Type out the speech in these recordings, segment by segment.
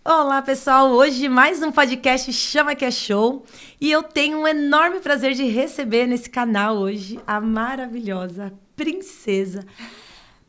Olá, pessoal! Hoje mais um podcast Chama Que É Show. E eu tenho um enorme prazer de receber nesse canal hoje a maravilhosa princesa,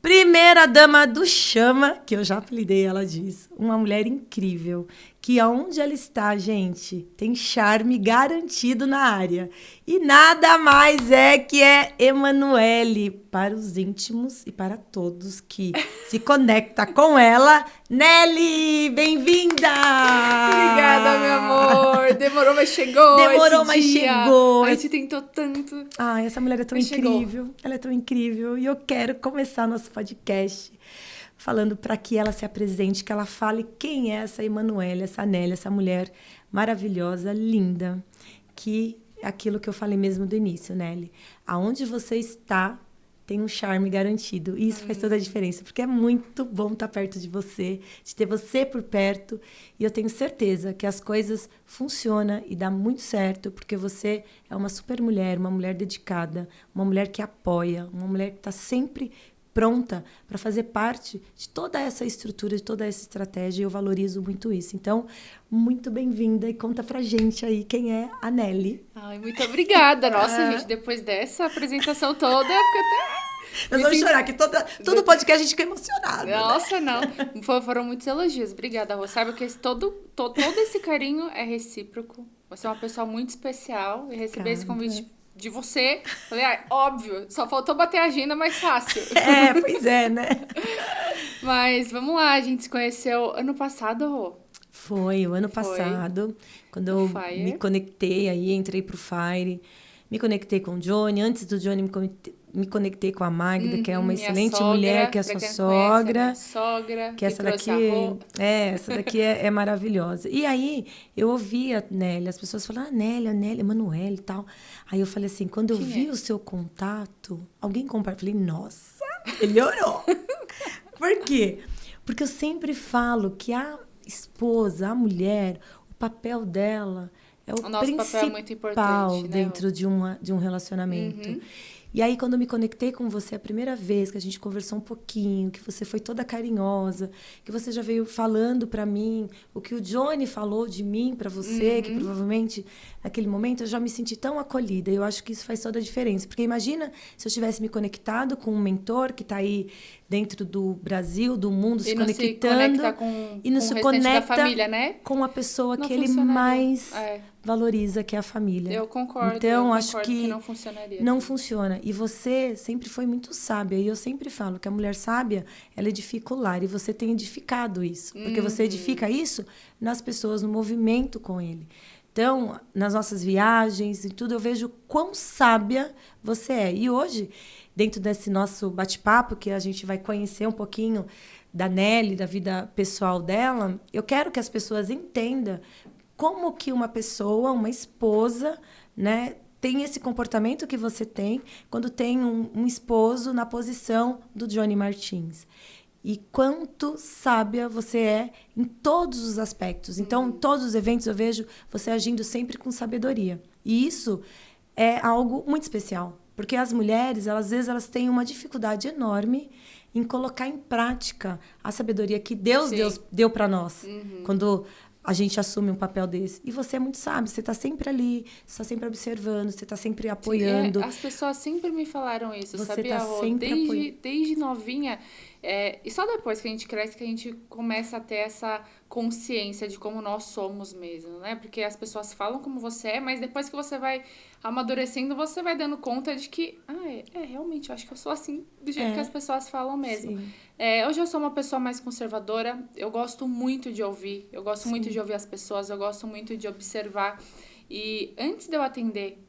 primeira dama do Chama, que eu já apelidei ela disso. Uma mulher incrível, que aonde ela está, gente, tem charme garantido na área. E nada mais que Emanuele, para os íntimos e para todos que se conectam com ela. Nelly, bem-vinda! Obrigada, meu amor. Demorou, mas chegou. Demorou, mas chegou. A gente tentou tanto. Ai, essa mulher é tão incrível. Ela é tão incrível. E eu quero começar nosso podcast falando para que ela se apresente, que ela fale quem é essa Emanuele, essa Nelly, essa mulher maravilhosa, linda, que é aquilo que eu falei mesmo do início, Nelly. Aonde você está, tem um charme garantido. E isso faz toda a diferença, porque é muito bom estar perto de você, de ter você por perto. E eu tenho certeza que as coisas funcionam e dá muito certo, porque você é uma super mulher, uma mulher dedicada, uma mulher que apoia, uma mulher que está sempre pronta para fazer parte de toda essa estrutura, de toda essa estratégia, e eu valorizo muito isso. Então, muito bem-vinda e conta pra gente aí quem é a Nelly. Ai, muito obrigada. Nossa, gente, depois dessa apresentação toda, eu fico até... Nós vamos chorar, que todo podcast a gente fica emocionada. Nossa, né? Não. Foram muitos elogios. Obrigada, Rô. Saiba que todo esse carinho é recíproco. Você é uma pessoa muito especial e receber esse convite de você, falei, óbvio, só faltou bater a agenda mais fácil. Pois é, né? Mas vamos lá, a gente se conheceu ano passado, Rô? Foi, o ano passado, quando eu me conectei aí, entrei pro Fire, me conectei com o Johnny, antes do Johnny me conectei com a Magda, que é uma excelente mulher, que é a sua sogra. Que essa daqui é maravilhosa. E aí, eu ouvia a Nelly, as pessoas falavam, Nelly, Emanuele e tal. Aí eu falei assim, quando eu vi o seu contato, alguém compartilhou, falei, nossa, melhorou. Por quê? Porque eu sempre falo que a esposa, a mulher, o papel dela é o nosso principal papel é muito importante, né? dentro de um relacionamento. Uhum. E aí, quando eu me conectei com você a primeira vez, que a gente conversou um pouquinho, que você foi toda carinhosa, que você já veio falando para mim o que o Johnny falou de mim para você, que provavelmente naquele momento eu já me senti tão acolhida. E eu acho que isso faz toda a diferença. Porque imagina se eu tivesse me conectado com um mentor que está aí dentro do Brasil, do mundo, se conectando. E não se conecta da família, né? Com a pessoa que ele mais valoriza, que é a família. Eu concordo. Então, acho que não funcionaria. Não funciona. E você sempre foi muito sábia. E eu sempre falo que a mulher sábia, ela edifica o lar. E você tem edificado isso. Porque você edifica isso nas pessoas, no movimento com ele. Então, nas nossas viagens e tudo, eu vejo quão sábia você é. E hoje, dentro desse nosso bate-papo, que a gente vai conhecer um pouquinho da Nelly, da vida pessoal dela, eu quero que as pessoas entendam como que uma pessoa, uma esposa, né, tem esse comportamento que você tem quando tem um esposo na posição do Johnny Martins. E quanto sábia você é em todos os aspectos. Então, em todos os eventos eu vejo você agindo sempre com sabedoria. E isso é algo muito especial. Porque as mulheres, às vezes, elas têm uma dificuldade enorme em colocar em prática a sabedoria que Deus deu para nós. Quando a gente assume um papel desse. E você é muito sábio, você está sempre ali, você está sempre observando, você está sempre apoiando. As pessoas sempre me falaram isso, você sabia? Tá sempre desde novinha. E só depois que a gente cresce que a gente começa a ter essa consciência de como nós somos mesmo, né? Porque as pessoas falam como você é, mas depois que você vai amadurecendo, você vai dando conta de que, realmente, eu acho que eu sou assim, do jeito que as pessoas falam mesmo. Hoje eu sou uma pessoa mais conservadora, eu gosto muito de ouvir, eu gosto muito de ouvir as pessoas, eu gosto muito de observar. E antes de eu atender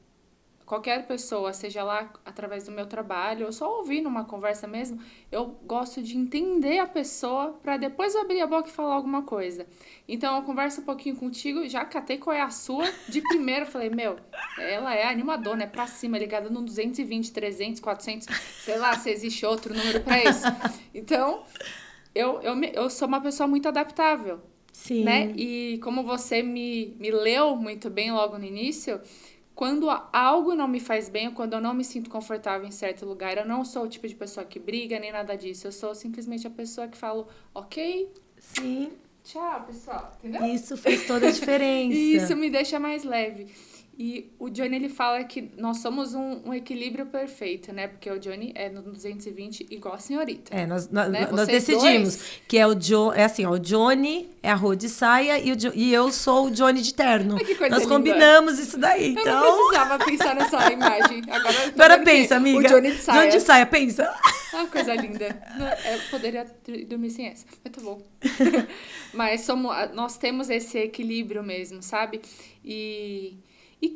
qualquer pessoa, seja lá através do meu trabalho, ou só ouvir numa conversa mesmo, eu gosto de entender a pessoa para depois eu abrir a boca e falar alguma coisa. Então, eu converso um pouquinho contigo, já catei qual é a sua, de primeiro falei, ela é animadora, é pra cima, ligada no 220, 300, 400, sei lá se existe outro número para isso. Então, eu sou uma pessoa muito adaptável, né? E como você me leu muito bem logo no início, quando algo não me faz bem, ou quando eu não me sinto confortável em certo lugar, eu não sou o tipo de pessoa que briga, nem nada disso. Eu sou simplesmente a pessoa que falo, ok, Sim. Tchau, pessoal. Entendeu? Isso fez toda a diferença. Isso me deixa mais leve. E o Johnny, ele fala que nós somos um equilíbrio perfeito, né? Porque o Johnny é no 220 igual a senhorita. Nós né? decidimos que é o Johnny, o Johnny é a Rô de saia e eu sou o Johnny de terno. Ai, que coisa nós linda. Combinamos isso daí, Eu então... não precisava pensar nessa imagem. Agora pensa, amiga. O Johnny de saia. Johnny de saia, pensa. Ah, coisa linda. Eu poderia dormir sem essa, mas tá bom. Mas nós temos esse equilíbrio mesmo, sabe? E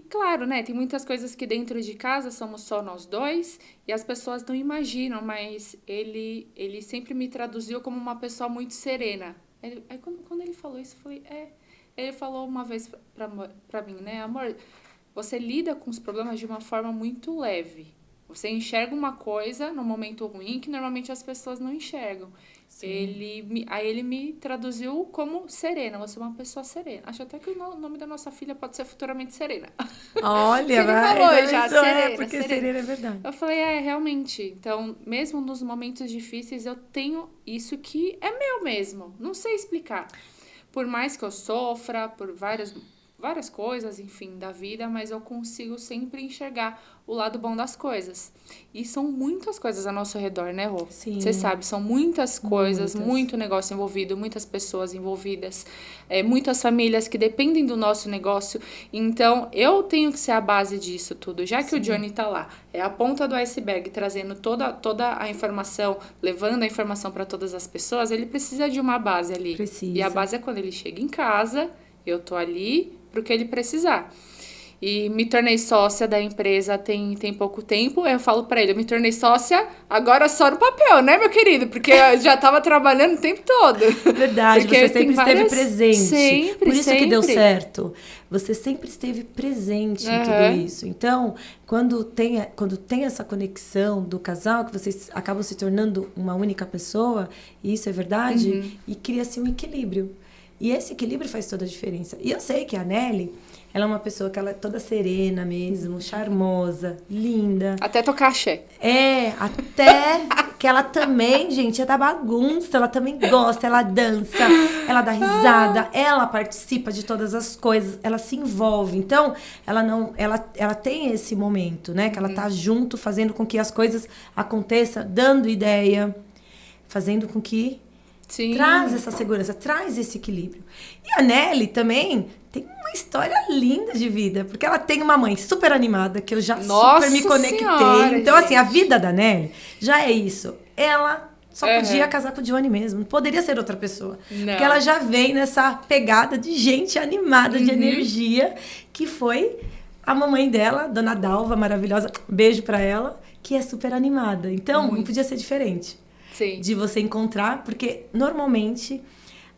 claro, né, tem muitas coisas que dentro de casa somos só nós dois e as pessoas não imaginam, mas ele sempre me traduziu como uma pessoa muito serena. Aí quando ele falou isso, eu falei, Ele falou uma vez pra mim, né, amor, você lida com os problemas de uma forma muito leve. Você enxerga uma coisa no momento ruim que normalmente as pessoas não enxergam. Aí ele me traduziu como serena. Você é uma pessoa serena. Acho até que o nome da nossa filha pode ser futuramente Serena. Olha, ele falou já, serena, porque serena é verdade. Eu falei, realmente. Então, mesmo nos momentos difíceis, eu tenho isso que é meu mesmo. Não sei explicar. Por mais que eu sofra por várias coisas, enfim, da vida, mas eu consigo sempre enxergar o lado bom das coisas. E são muitas coisas ao nosso redor, né, Rô? Sim. Você sabe, são muitas coisas, muito negócio envolvido, muitas pessoas envolvidas, muitas famílias que dependem do nosso negócio. Então, eu tenho que ser a base disso tudo. Já que o Johnny tá lá, é a ponta do iceberg, trazendo toda a informação, levando a informação para todas as pessoas, ele precisa de uma base ali. Precisa. E a base é quando ele chega em casa, eu tô ali pro que ele precisar. E me tornei sócia da empresa tem pouco tempo. Eu falo pra ele, eu me tornei sócia agora só no papel, né, meu querido? Porque eu já tava trabalhando o tempo todo. Verdade, porque você sempre esteve presente. Sempre, Por isso sempre. que deu certo. Você sempre esteve presente em tudo isso. Então, quando tem essa conexão do casal, que vocês acabam se tornando uma única pessoa, e isso é verdade, e cria-se um equilíbrio. E esse equilíbrio faz toda a diferença. E eu sei que a Nelly, ela é uma pessoa que ela é toda serena mesmo, charmosa, linda. Até tocar axé. Até que ela também, gente, é da bagunça. Ela também gosta, ela dança, ela dá risada, ela participa de todas as coisas, ela se envolve. Então, ela tem esse momento, né? Que ela tá junto, fazendo com que as coisas aconteçam, dando ideia, fazendo com que... Sim. Traz essa segurança, traz esse equilíbrio. E a Nelly também tem uma história linda de vida, porque ela tem uma mãe super animada, que eu já super me conectei. Senhora, então, gente. assim, a vida da Nelly já é isso. Ela só podia casar com o Johnny mesmo, não poderia ser outra pessoa. Não. Porque ela já vem nessa pegada de gente animada, de energia, que foi a mamãe dela, Dona Dalva, maravilhosa, beijo pra ela, que é super animada. Então, não podia ser diferente. Sim. De você encontrar, porque normalmente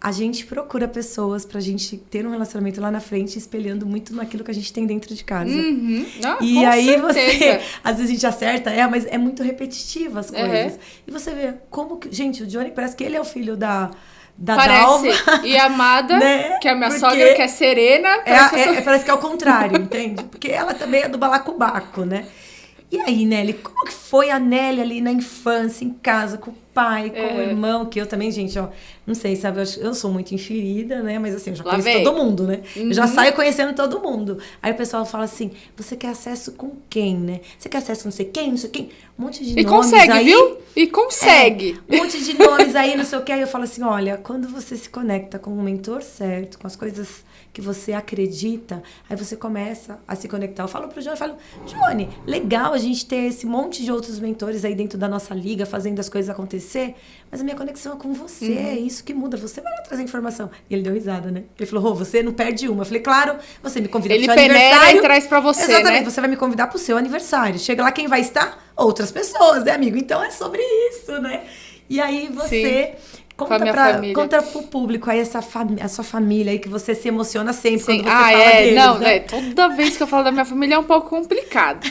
a gente procura pessoas pra gente ter um relacionamento lá na frente, espelhando muito naquilo que a gente tem dentro de casa. Não, e com aí certeza. às vezes a gente acerta, mas é muito repetitiva as coisas. E você vê como que, gente, o Johnny parece que ele é o filho da Dalva. E a Amada, né? que é a minha Porque sogra, que é serena. Parece que é o contrário, entende? Porque ela também é do balacobaco, né? E aí, Nelly, como que foi a Nelly ali na infância, em casa, com o pai, com o irmão? Que eu também, gente, ó, não sei, sabe? Eu sou muito inferida, né? Mas assim, eu já conheço todo mundo, né? Eu já saio conhecendo todo mundo. Aí o pessoal fala assim, você quer acesso com quem, né? Você quer acesso não sei quem, não sei quem? Um monte de nomes consegue, aí. viu? E consegue. Um monte de nomes aí, não sei o que. Aí eu falo assim, olha, quando você se conecta com o mentor certo, com as coisas que você acredita, aí você começa a se conectar. Eu falo pro Johnny, Johnny, legal a gente ter esse monte de outros mentores aí dentro da nossa liga, fazendo as coisas acontecer, mas a minha conexão é com você, é isso que muda, você vai lá trazer informação. E ele deu risada, né? Ele falou, Rô, você não perde uma. Eu falei, claro, você me convida pro seu aniversário. Ele peneira e traz pra você, exatamente, né? você vai me convidar pro seu aniversário. Chega lá, quem vai estar? Outras pessoas, né, amigo? Então é sobre isso, né? E aí você... Conta pro público aí a sua família aí, que você se emociona sempre quando você fala deles. Não, né? Toda vez que eu falo da minha família é um pouco complicado.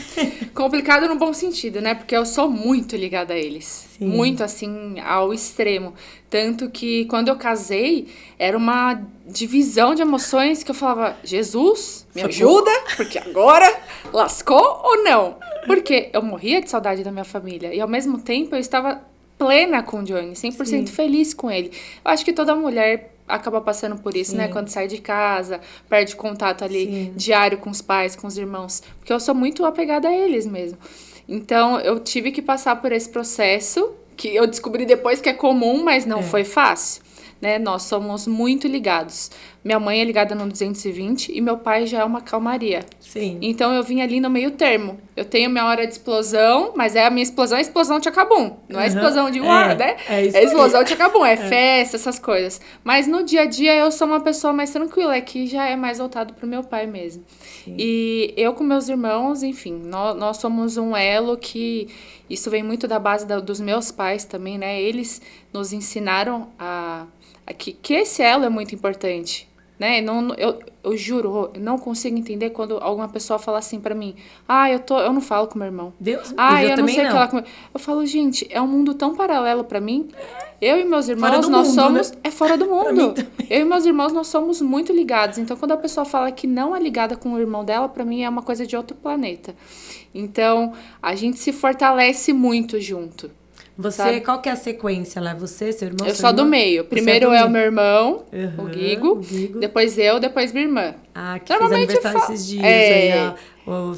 Complicado no bom sentido, né? Porque eu sou muito ligada a eles. Sim. Muito, assim, ao extremo. Tanto que quando eu casei, era uma divisão de emoções que eu falava, Jesus, me ajuda, porque agora lascou ou não? Porque eu morria de saudade da minha família. E ao mesmo tempo eu estava plena com o Johnny, 100% feliz com ele. Eu acho que toda mulher acaba passando por isso, Sim. né? Quando sai de casa, perde contato ali Sim. diário com os pais, com os irmãos. Porque eu sou muito apegada a eles mesmo. Então, eu tive que passar por esse processo, que eu descobri depois que é comum, mas não foi fácil. Né? Nós somos muito ligados. Minha mãe é ligada no 220 e meu pai já é uma calmaria. Sim. Então, eu vim ali no meio termo. Eu tenho minha hora de explosão, mas a minha explosão é explosão de acabum. Não é explosão de uau, né? É isso explosão de acabum, é festa, essas coisas. Mas no dia a dia, eu sou uma pessoa mais tranquila, que já é mais voltado pro meu pai mesmo. Sim. E eu com meus irmãos, enfim, nós somos um elo que... Isso vem muito da base dos meus pais também, né? Eles nos ensinaram que esse elo é muito importante, né? Eu juro, eu não consigo entender quando alguma pessoa fala assim pra mim, eu não falo com meu irmão. Deus, eu não sei o que ela... Eu falo, gente, é um mundo tão paralelo pra mim. Eu e meus irmãos, nós somos... Né? É fora do mundo. Eu e meus irmãos, nós somos muito ligados. Então, quando a pessoa fala que não é ligada com o irmão dela, pra mim é uma coisa de outro planeta. Então, a gente se fortalece muito junto. Você, sabe? Qual que é a sequência lá? Você, seu irmão, Eu sou do meio. Primeiro é o meu irmão, o Guigo. Depois eu, depois minha irmã. Que fez aniversário esses dias aí,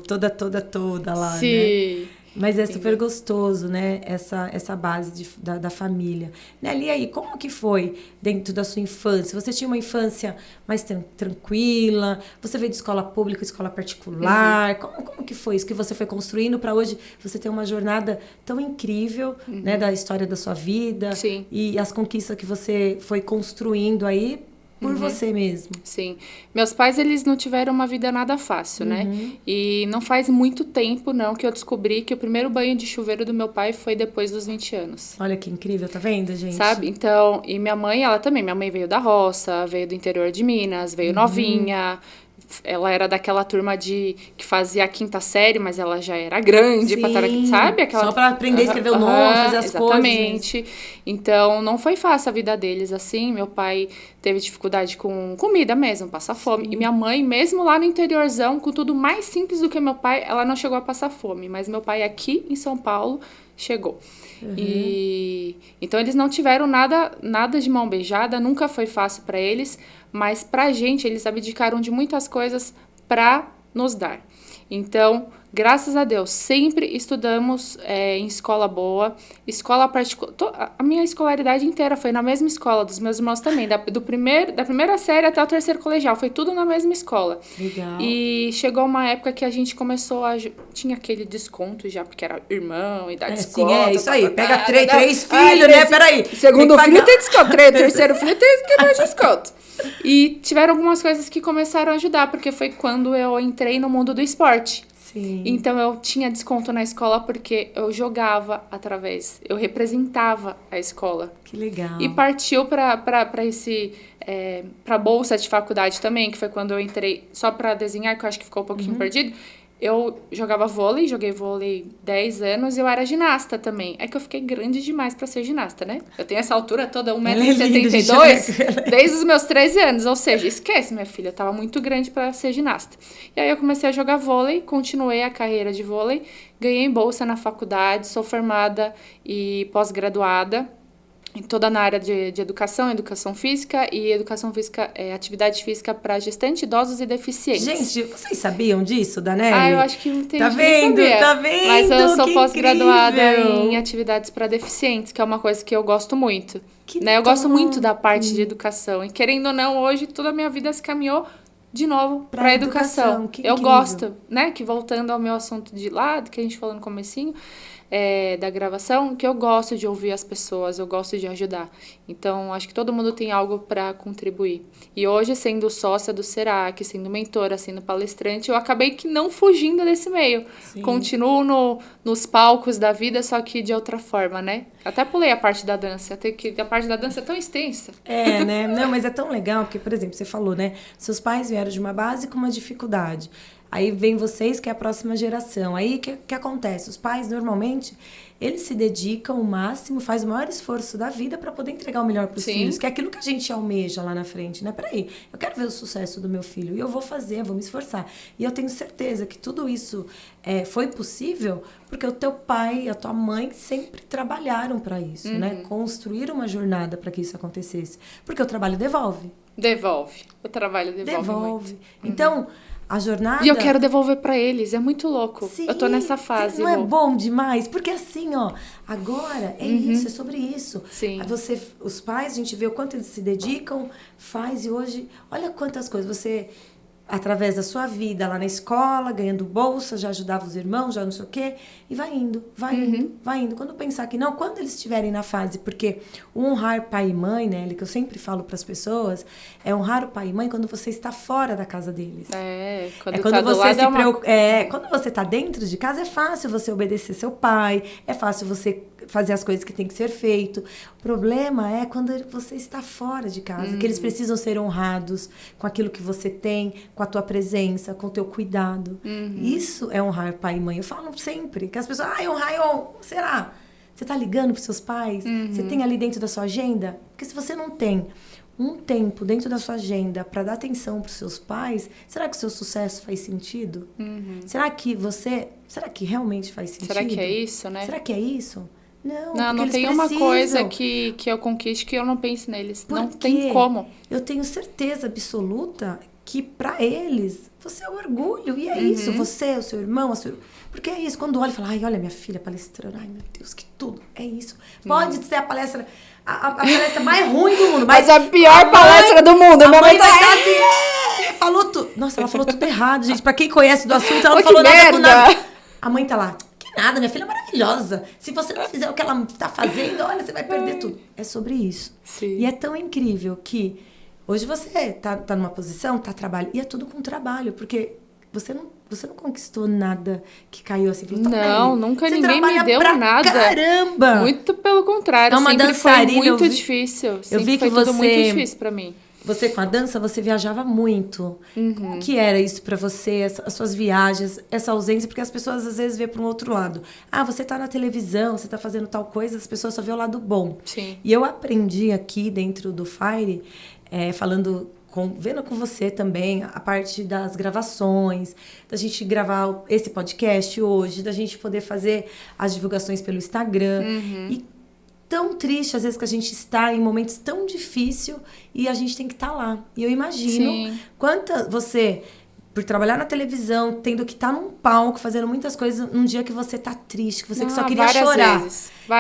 toda lá, Sim. né? Mas é super gostoso, né? Essa base da família. Nelly, e aí, como que foi dentro da sua infância? Você tinha uma infância mais tranquila? Você veio de escola pública, escola particular? Como que foi isso que você foi construindo para hoje você ter uma jornada tão incrível, né? Da história da sua vida. Sim. E as conquistas que você foi construindo aí por você mesmo. Sim. Meus pais, eles não tiveram uma vida nada fácil, né? E não faz muito tempo, não, que eu descobri que o primeiro banho de chuveiro do meu pai foi depois dos 20 anos. Olha que incrível, tá vendo, gente? Sabe? Então, e minha mãe, ela também. Minha mãe veio da roça, veio do interior de Minas, veio novinha. Ela era daquela turma que fazia a 5ª série, mas ela já era grande, sabe? Só para aprender a escrever o nome, fazer as exatamente. coisas. Então, não foi fácil a vida deles assim. Meu pai teve dificuldade com comida mesmo, passar fome. E minha mãe, mesmo lá no interiorzão, com tudo mais simples do que meu pai, ela não chegou a passar fome. Mas meu pai aqui em São Paulo chegou. E então eles não tiveram nada de mão beijada, nunca foi fácil para eles, mas pra gente eles abdicaram de muitas coisas para nos dar. Então, graças a Deus, sempre estudamos em escola boa, escola particular. A minha escolaridade inteira foi na mesma escola, dos meus irmãos também, da primeira série até o 3º colegial, foi tudo na mesma escola. Legal. E chegou uma época que a gente começou tinha aquele desconto já, porque era irmão e dá desconto. Sim, isso aí, pega três filhos, né? Peraí. Segundo filho tem desconto, terceiro filho tem que dar desconto. E tiveram algumas coisas que começaram a ajudar, porque foi quando eu entrei no mundo do esporte. Sim. Então, eu tinha desconto na escola porque eu jogava eu representava a escola. Que legal. E partiu para bolsa de faculdade também, que foi quando eu entrei, só para desenhar, que eu acho que ficou um pouquinho perdido. Eu joguei vôlei 10 anos e eu era ginasta também. É que eu fiquei grande demais pra ser ginasta, né? Eu tenho essa altura toda, 1,72m, desde os meus 13 anos. Ou seja, esquece, minha filha, eu tava muito grande pra ser ginasta. E aí eu comecei a jogar vôlei, continuei a carreira de vôlei, ganhei bolsa na faculdade, sou formada e pós-graduada. Toda na área de educação física e educação física, atividade física para gestante, idosos e deficientes. Gente, vocês sabiam disso, Danelli? Eu acho que tem tá gente vendo, que sabia. Tá vendo? Mas eu sou pós-graduada incrível. em atividades para deficientes, que é uma coisa que eu gosto muito. Que Eu gosto muito da parte de educação. E querendo ou não, hoje toda a minha vida se caminhou de novo para a educação. Eu gosto, né? Que voltando ao meu assunto de lado, que a gente falou no comecinho, da gravação, que eu gosto de ouvir as pessoas, eu gosto de ajudar. Então, acho que todo mundo tem algo para contribuir. E hoje, sendo sócia do Serac, sendo mentora, sendo palestrante, eu acabei que não fugindo desse meio. Sim. Continuo nos palcos da vida, só que de outra forma, né? Até pulei a parte da dança, até que a parte da dança é tão extensa. Né? Não, mas é tão legal, porque, por exemplo, você falou, né? Seus pais vieram de uma base com uma dificuldade. Aí vem vocês, que é a próxima geração. Aí o que acontece? Os pais, normalmente, eles se dedicam o máximo, faz o maior esforço da vida para poder entregar o melhor para os filhos, que é aquilo que a gente almeja lá na frente, né? Peraí, eu quero ver o sucesso do meu filho e eu vou fazer, vou me esforçar. E eu tenho certeza que tudo isso foi possível porque o teu pai e a tua mãe sempre trabalharam para isso, né? Construíram uma jornada para que isso acontecesse. Porque o trabalho devolve. Devolve. O trabalho devolve. Então, a jornada... E eu quero devolver pra eles, é muito louco. Sim, eu tô nessa fase. Não é bom demais? Porque assim, ó, agora é isso, é sobre isso. Sim. Os pais, a gente vê o quanto eles se dedicam, faz, e hoje, olha quantas coisas. Você, através da sua vida lá na escola, ganhando bolsa, já ajudava os irmãos, já não sei o quê, e vai indo. Vai indo. Quando pensar que não, quando eles estiverem na fase, porque o honrar pai e mãe, né, que eu sempre falo para as pessoas, é honrar o pai e mãe quando você está fora da casa deles. Quando quando tá do você lado se é uma... quando você está dentro de casa, é fácil você obedecer seu pai, é fácil você fazer as coisas que tem que ser feito. O problema é quando você está fora de casa, que eles precisam ser honrados com aquilo que você tem, com a tua presença, com o teu cuidado. Isso é honrar pai e mãe. Eu falo sempre, que as pessoas, será? Você está ligando para os seus pais? Você tem ali dentro da sua agenda? Porque se você não tem um tempo dentro da sua agenda para dar atenção para os seus pais, será que o seu sucesso faz sentido? Será que realmente faz sentido? Será que é isso, né? Será que é isso? Não tem uma coisa que eu conquiste que eu não pense neles. Não tem como. Eu tenho certeza absoluta que para eles você é o orgulho. E é isso. Você, o seu irmão, porque é isso. Quando olha e fala, olha minha filha palestrando. Ai, meu Deus, que tudo. É isso. Pode ser a palestra... A palestra mais ruim do mundo. Mas a pior palestra do mundo. A mãe vai estar assim, falou tudo. Nossa, ela falou tudo errado, gente. Pra quem conhece do assunto, ela não falou nada com nada. A mãe tá lá. Nada, minha filha é maravilhosa. Se você não fizer o que ela tá fazendo, olha, você vai perder tudo. É sobre isso. Sim. E é tão incrível que hoje você tá numa posição, tá trabalhando, e é tudo com trabalho, porque você não conquistou nada que caiu assim. Não, nunca ninguém me deu nada. Caramba! Muito pelo contrário, sempre foi muito difícil. Eu vi que tudo muito difícil pra mim. Você, com a dança, você viajava muito. Como que era isso pra você, as suas viagens, essa ausência? Porque as pessoas, às vezes, vê para um outro lado. Você tá na televisão, você tá fazendo tal coisa, as pessoas só vê o lado bom. Sim. E eu aprendi aqui, dentro do Fire, vendo com você também, a parte das gravações, da gente gravar esse podcast hoje, da gente poder fazer as divulgações pelo Instagram. E tão triste, às vezes, que a gente está em momentos tão difíceis e a gente tem que estar lá. E eu imagino você, por trabalhar na televisão, tendo que estar num palco, fazendo muitas coisas, num dia que você tá triste, que você só queria chorar.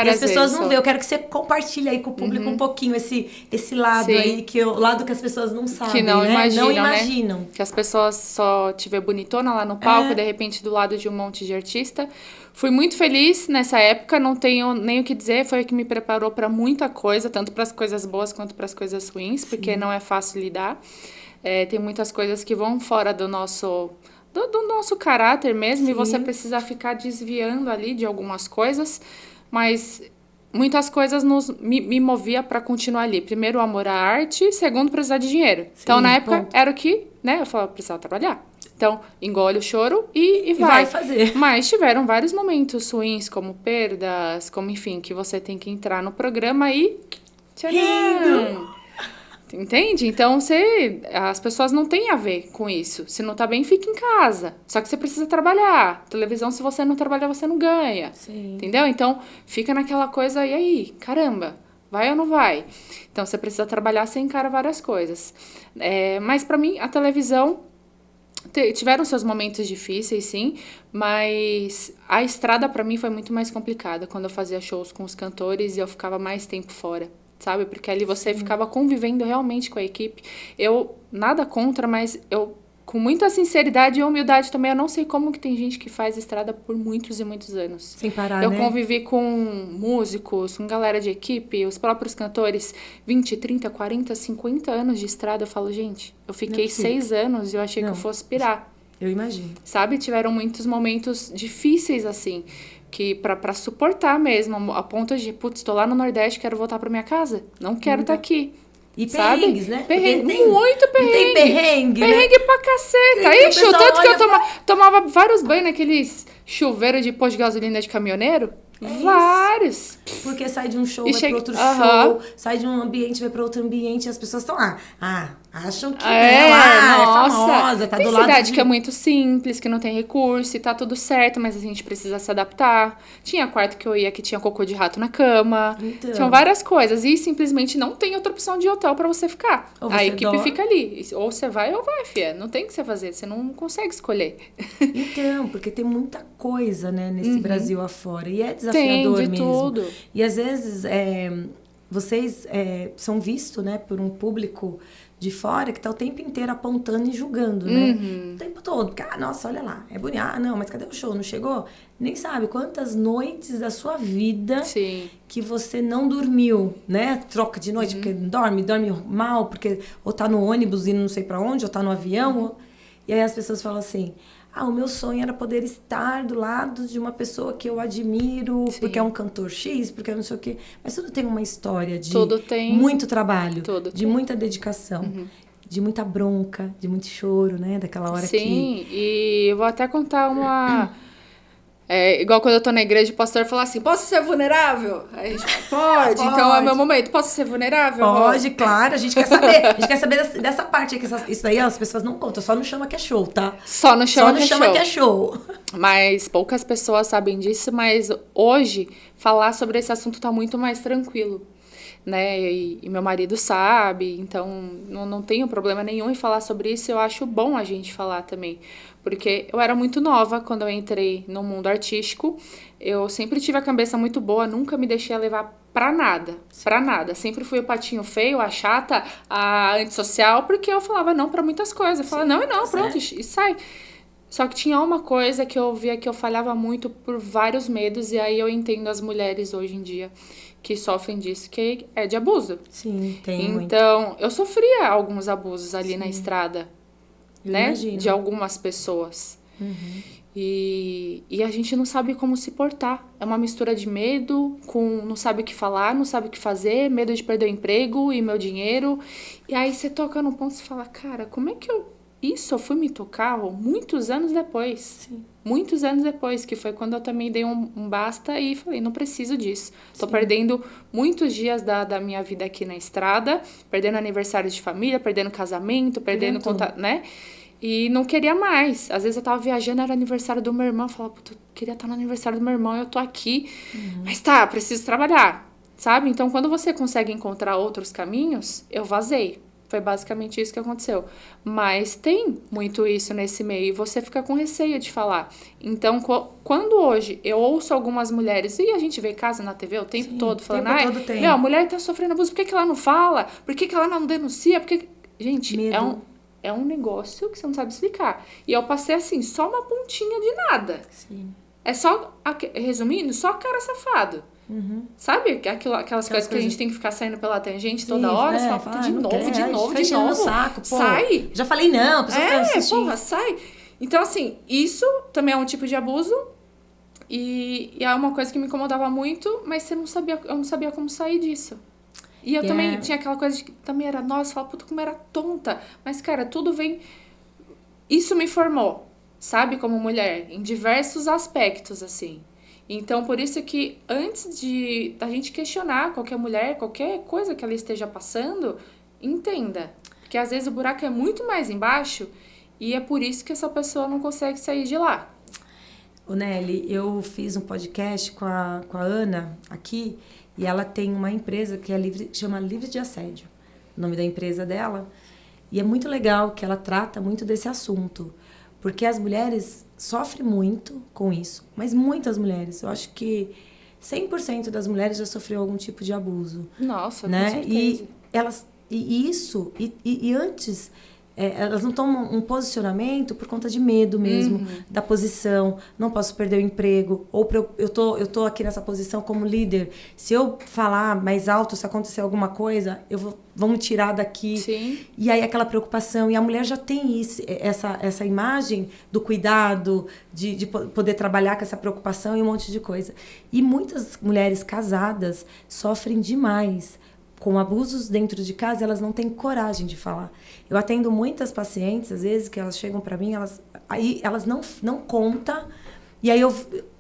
E as pessoas não vê. Eu quero que você compartilhe aí com o público um pouquinho esse lado aí, o lado que as pessoas não sabem, que não imaginam. Né? Que as pessoas só te vê bonitona lá no palco, de repente do lado de um monte de artista. Fui muito feliz nessa época, não tenho nem o que dizer, foi o que me preparou para muita coisa, tanto para as coisas boas quanto para as coisas ruins, porque não é fácil lidar. Tem muitas coisas que vão fora do nosso caráter mesmo, e você precisa ficar desviando ali de algumas coisas, mas muitas coisas me movia para continuar ali. Primeiro, o amor à arte, segundo, precisar de dinheiro. Então, na época, era o que, né? Eu falava, precisava trabalhar. Então, engole o choro e vai fazer. Mas tiveram vários momentos ruins, como perdas, como, enfim, que você tem que entrar no programa e... Rindo! Entende? Então, as pessoas não têm a ver com isso. Se não tá bem, fica em casa. Só que você precisa trabalhar. Televisão, se você não trabalhar, você não ganha. Sim. Entendeu? Então, fica naquela coisa, e aí? Caramba, vai ou não vai? Então, você precisa trabalhar, você encara várias coisas. Mas, pra mim, a televisão... Tiveram seus momentos difíceis, sim, mas a estrada pra mim foi muito mais complicada quando eu fazia shows com os cantores e eu ficava mais tempo fora, sabe? Porque ali você ficava convivendo realmente com a equipe. Eu, nada contra, mas eu, com muita sinceridade e humildade também, eu não sei como que tem gente que faz estrada por muitos e muitos anos. Sem parar, Eu convivi com músicos, com galera de equipe, os próprios cantores, 20, 30, 40, 50 anos de estrada. Eu falo, gente, eu fiquei 6 anos e eu achei que eu fosse pirar. Eu imagino. Sabe? Tiveram muitos momentos difíceis, assim, que pra suportar mesmo, a ponto de, putz, tô lá no Nordeste, quero voltar pra minha casa, não quero estar aqui. E sabe? perrengues, né? Perrengue, Tem, muito perrengue. Tem perrengue, perrengue pra caceta. E o Ixi, o pessoal tanto que eu olha tomava vários banhos naqueles chuveiros de posto de gasolina de caminhoneiro. Vários. Porque sai de um show, vai E para outro Aham. show, sai de um ambiente, vai para outro ambiente, e as pessoas estão lá. Acham que É, ela é nossa. famosa, tá Tem do lado cidade de... que é muito simples, que não tem recurso e tá tudo certo, mas a gente precisa se adaptar. Tinha quarto que eu ia que tinha cocô de rato na cama. Então. Tinham várias coisas. E simplesmente não tem outra opção de hotel pra você ficar. Ou A você equipe dorme. fica ali. Ou você vai ou vai, fia. Não tem o que você fazer. Você não consegue escolher. Então, porque tem muita coisa, né, nesse Brasil afora. E é desafiador Tem de mesmo. tudo. E às vezes vocês são vistos, né, por um público de fora que tá o tempo inteiro apontando e julgando, né? O tempo todo. Porque, nossa, olha lá, é bonito. Não, mas cadê o show? Não chegou? Nem sabe quantas noites da sua vida Sim. que você não dormiu, né? Troca de noite, porque dorme mal, porque ou tá no ônibus indo não sei pra onde, ou tá no avião. E aí as pessoas falam assim... o meu sonho era poder estar do lado de uma pessoa que eu admiro, Sim. porque é um cantor X, porque é não sei o quê. Mas tudo tem uma história de Tudo tem. muito trabalho, Tudo de tem. muita dedicação, de muita bronca, de muito choro, né? Daquela hora que... Sim, e eu vou até contar uma... igual quando eu tô na igreja, o pastor fala assim, posso ser vulnerável? Aí a gente fala, pode, então é meu momento, posso ser vulnerável? Pode, claro, a gente quer saber. A gente quer saber dessa parte aí, que isso daí as pessoas não contam, só não chama que é show, tá? Só não chama, Só não chama show. que é show. Mas poucas pessoas sabem disso, mas hoje falar sobre esse assunto tá muito mais tranquilo, né? E meu marido sabe, então não tenho problema nenhum em falar sobre isso. Eu acho bom a gente falar também, porque eu era muito nova quando eu entrei no mundo artístico. Eu sempre tive a cabeça muito boa, nunca me deixei levar pra nada, pra nada. Sempre fui o patinho feio, a chata, a antissocial, porque eu falava não pra muitas coisas. Eu falava não e não, pronto, e sai. Só que tinha uma coisa que eu via que eu falhava muito por vários medos, e aí eu entendo as mulheres hoje em dia que sofrem disso, que é de abuso. Sim, tem muito. Então, eu sofria alguns abusos ali na estrada, né? Imagino. De algumas pessoas. E a gente não sabe como se portar. É uma mistura de medo, com não sabe o que falar, não sabe o que fazer, medo de perder o emprego e meu dinheiro. E aí você toca no ponto e fala, cara, como é que eu fui me tocar muitos anos depois. Sim. Muitos anos depois, que foi quando eu também dei um basta e falei, não preciso disso. Tô perdendo muitos dias da minha vida aqui na estrada, perdendo aniversário de família, perdendo casamento, perdendo contato, né? E não queria mais. Às vezes eu tava viajando, era aniversário do meu irmão, eu falava, puta, eu queria estar no aniversário do meu irmão, eu tô aqui. Mas tá, preciso trabalhar, sabe? Então, quando você consegue encontrar outros caminhos, eu vazei. Foi basicamente isso que aconteceu. Mas tem muito isso nesse meio e você fica com receio de falar. Então, quando hoje eu ouço algumas mulheres, e a gente vê caso na TV o tempo todo, falando, a mulher tá sofrendo abuso, por que ela não fala? Por que ela não denuncia? Gente, é um negócio que você não sabe explicar. E eu passei assim, só uma pontinha de nada. Sim. É só, resumindo, só cara safado. Sabe? Aquelas coisas que a gente tem que ficar saindo pela tangente toda hora. Você fala, de novo. Saco, pô. Sai. Já falei não, a pessoa porra, sai. Então, assim, isso também é um tipo de abuso. E é uma coisa que me incomodava muito, mas eu não sabia como sair disso. E eu também tinha aquela coisa de que também era, nossa, fala, puta, como era tonta. Mas, cara, tudo vem... Isso me formou, sabe? Como mulher, em diversos aspectos, assim. Então, por isso que antes da gente questionar qualquer mulher, qualquer coisa que ela esteja passando, entenda. Porque às vezes o buraco é muito mais embaixo e é por isso que essa pessoa não consegue sair de lá. Ô Nelly, eu fiz um podcast com a Ana aqui e ela tem uma empresa que chama Livre de Assédio, o nome da empresa dela. E é muito legal que ela trata muito desse assunto, porque as mulheres sofrem muito com isso, mas muitas mulheres. Eu acho que 100% das mulheres já sofreu algum tipo de abuso. Nossa, né? Com certeza. E antes, elas não tomam um posicionamento por conta de medo mesmo, da posição, não posso perder o emprego, ou eu tô aqui nessa posição como líder, se eu falar mais alto, se acontecer alguma coisa, vão me tirar daqui. Sim. E aí aquela preocupação, e a mulher já tem essa imagem do cuidado, de poder trabalhar com essa preocupação e um monte de coisa. E muitas mulheres casadas sofrem demais com abusos dentro de casa, elas não têm coragem de falar. Eu atendo muitas pacientes, às vezes, que elas chegam para mim, elas não contam, e aí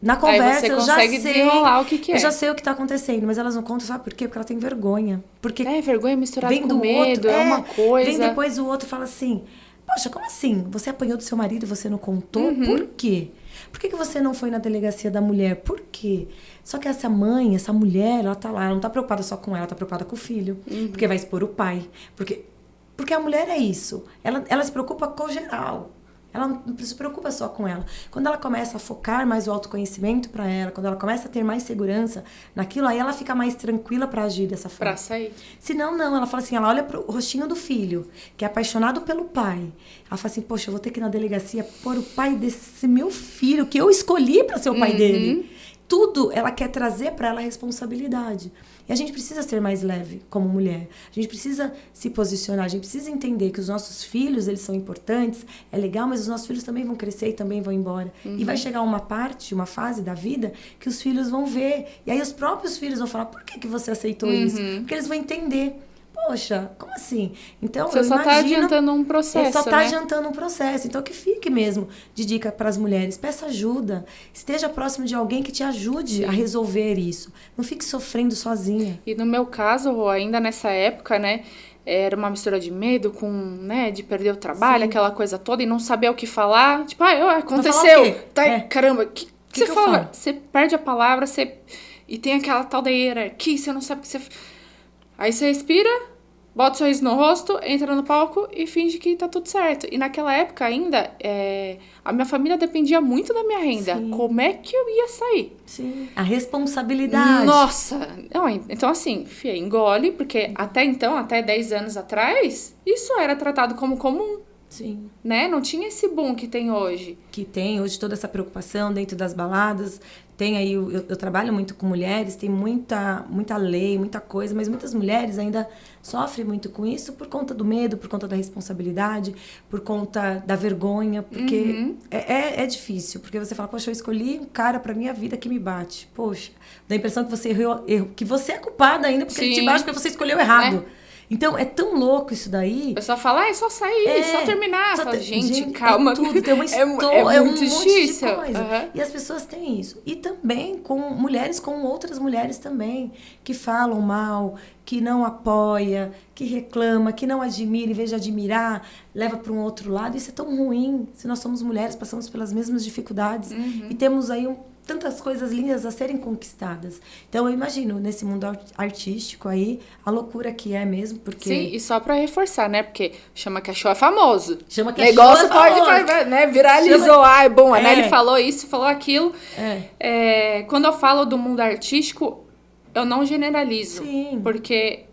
na conversa eu já sei desenrolar o que é. Eu já sei o que está acontecendo, mas elas não contam, sabe por quê? Porque ela tem vergonha. Porque vergonha misturada com medo, é uma coisa. Vem depois o outro e fala assim, poxa, como assim? Você apanhou do seu marido e você não contou? Por quê? Por que você não foi na delegacia da mulher? Por quê? Só que essa mãe, essa mulher, ela tá lá, ela não tá preocupada só com ela tá preocupada com o filho. Porque vai expor o pai. Porque a mulher é isso. Ela se preocupa com o geral. Ela não se preocupa só com ela. Quando ela começa a focar mais o autoconhecimento para ela, quando ela começa a ter mais segurança naquilo, aí ela fica mais tranquila para agir dessa forma. Pra sair. Senão, não. Ela fala assim, ela olha pro rostinho do filho, que é apaixonado pelo pai. Ela fala assim, poxa, eu vou ter que ir na delegacia pôr o pai desse meu filho, que eu escolhi para ser o pai dele. Tudo ela quer trazer para ela a responsabilidade. E a gente precisa ser mais leve como mulher. A gente precisa se posicionar, a gente precisa entender que os nossos filhos, eles são importantes, é legal, mas os nossos filhos também vão crescer e também vão embora. E vai chegar uma fase da vida que os filhos vão ver. E aí os próprios filhos vão falar, por que você aceitou isso? Porque eles vão entender. Poxa, como assim? Então, você só está adiantando um processo, só está adiantando um processo. Então, que fique mesmo de dica para as mulheres. Peça ajuda. Esteja próximo de alguém que te ajude a resolver isso. Não fique sofrendo sozinha. E no meu caso, ainda nessa época, né? Era uma mistura de medo com, né? De perder o trabalho, aquela coisa toda. E não saber o que falar. Tipo, aconteceu. Tá, caramba, que você fala? Você perde a palavra, e tem aquela tal da hierarquia, você não sabe o que você... Aí você respira, bota o sorriso no rosto, entra no palco e finge que tá tudo certo. E naquela época ainda, a minha família dependia muito da minha renda. Sim. Como é que eu ia sair? Sim. A responsabilidade. Nossa! Não, então assim, fia, engole, porque até então, até 10 anos atrás, isso era tratado como comum. Sim. Né? Não tinha esse boom que tem hoje. Que tem hoje toda essa preocupação dentro das baladas. Tem aí, eu trabalho muito com mulheres, tem muita lei, muita coisa, mas muitas mulheres ainda sofrem muito com isso por conta do medo, por conta da responsabilidade, por conta da vergonha, porque é difícil, porque você fala, poxa, eu escolhi um cara pra minha vida que me bate. Poxa, dá a impressão que você errou, que você é culpada ainda porque ele te bate porque você escolheu errado. Então, é tão louco isso daí. O pessoal fala, é só sair, só terminar. Gente, calma. É tudo, tem uma história, é muito difícil. Monte de coisa. E as pessoas têm isso. E também com mulheres, com outras mulheres também, que falam mal, que não apoia, que reclama, que não admira, em vez de admirar, leva para um outro lado. Isso é tão ruim. Se nós somos mulheres, passamos pelas mesmas dificuldades. E temos aí tantas coisas lindas a serem conquistadas. Então, eu imagino, nesse mundo artístico aí, a loucura que é mesmo, porque... Sim, e só pra reforçar, né? Porque Chama Que a Show é famoso. Chama Que a Show é famoso. Pode, né? Viralizou. É bom, a Nelly falou isso, falou aquilo. Quando eu falo do mundo artístico, eu não generalizo. Sim. Porque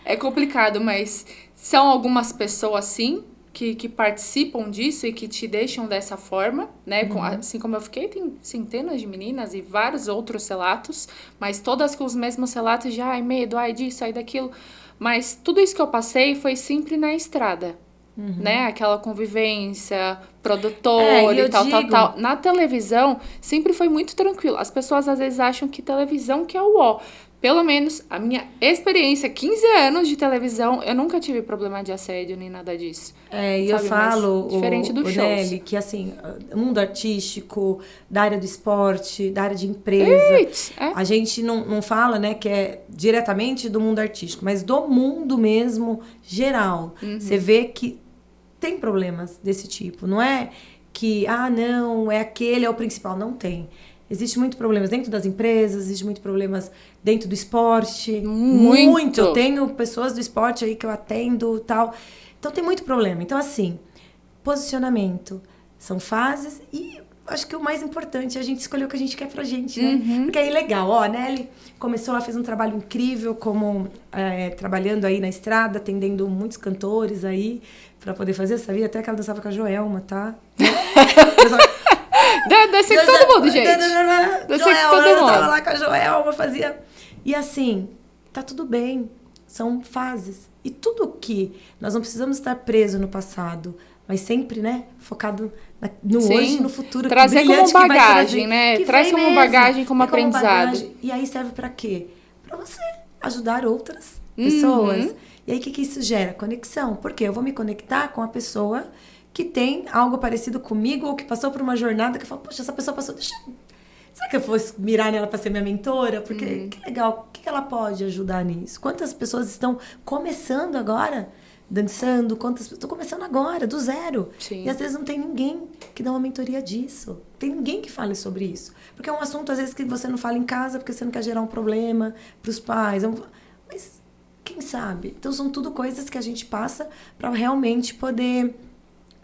é complicado, mas são algumas pessoas, sim, que participam disso e que te deixam dessa forma, né? Assim como eu fiquei, tem centenas de meninas e vários outros relatos, mas todas com os mesmos relatos de medo, disso, daquilo. Mas tudo isso que eu passei foi sempre na estrada, né? Aquela convivência, produtor e tal. Na televisão, sempre foi muito tranquilo. As pessoas às vezes acham que televisão que é o ó. Pelo menos a minha experiência, 15 anos de televisão, eu nunca tive problema de assédio nem nada disso. E eu falo, diferente do show, Nelly, que assim, mundo artístico, da área do esporte, da área de empresa, a gente não fala, né, que é diretamente do mundo artístico, mas do mundo mesmo geral. Você vê que tem problemas desse tipo. Não é que, não, aquele é o principal. Não tem. Existe muito problemas dentro das empresas, existe muito problemas dentro do esporte. Muito. Eu tenho pessoas do esporte aí que eu atendo e tal. Então, tem muito problema. Então, assim, posicionamento. São fases e acho que o mais importante é a gente escolher o que a gente quer pra gente, né? Porque aí, legal. A Nelly começou lá, fez um trabalho incrível como trabalhando aí na estrada, atendendo muitos cantores aí pra poder fazer, sabia? Até que ela dançava com a Joelma, tá? Desce com todo mundo, gente. Desce com todo mundo. Eu tava lá com a Joelma, fazia... E assim, tá tudo bem. São fases. E tudo que... Nós não precisamos estar presos no passado, mas sempre, né? Focado no hoje e no futuro. Trazer como bagagem, né? Traz como bagagem, como aprendizado. E aí serve pra quê? Pra você ajudar outras pessoas. E aí, o que isso gera? Conexão. Porque eu vou me conectar com a pessoa que tem algo parecido comigo ou que passou por uma jornada que eu falo, poxa, essa pessoa passou... Será que eu fosse mirar nela para ser minha mentora? Porque que legal, o que ela pode ajudar nisso? Quantas pessoas estão começando agora, dançando? Quantas estão começando agora, do zero? Sim. E às vezes não tem ninguém que dá uma mentoria disso. Tem ninguém que fale sobre isso. Porque é um assunto, às vezes, que você não fala em casa porque você não quer gerar um problema para os pais. Mas quem sabe? Então, são tudo coisas que a gente passa para realmente poder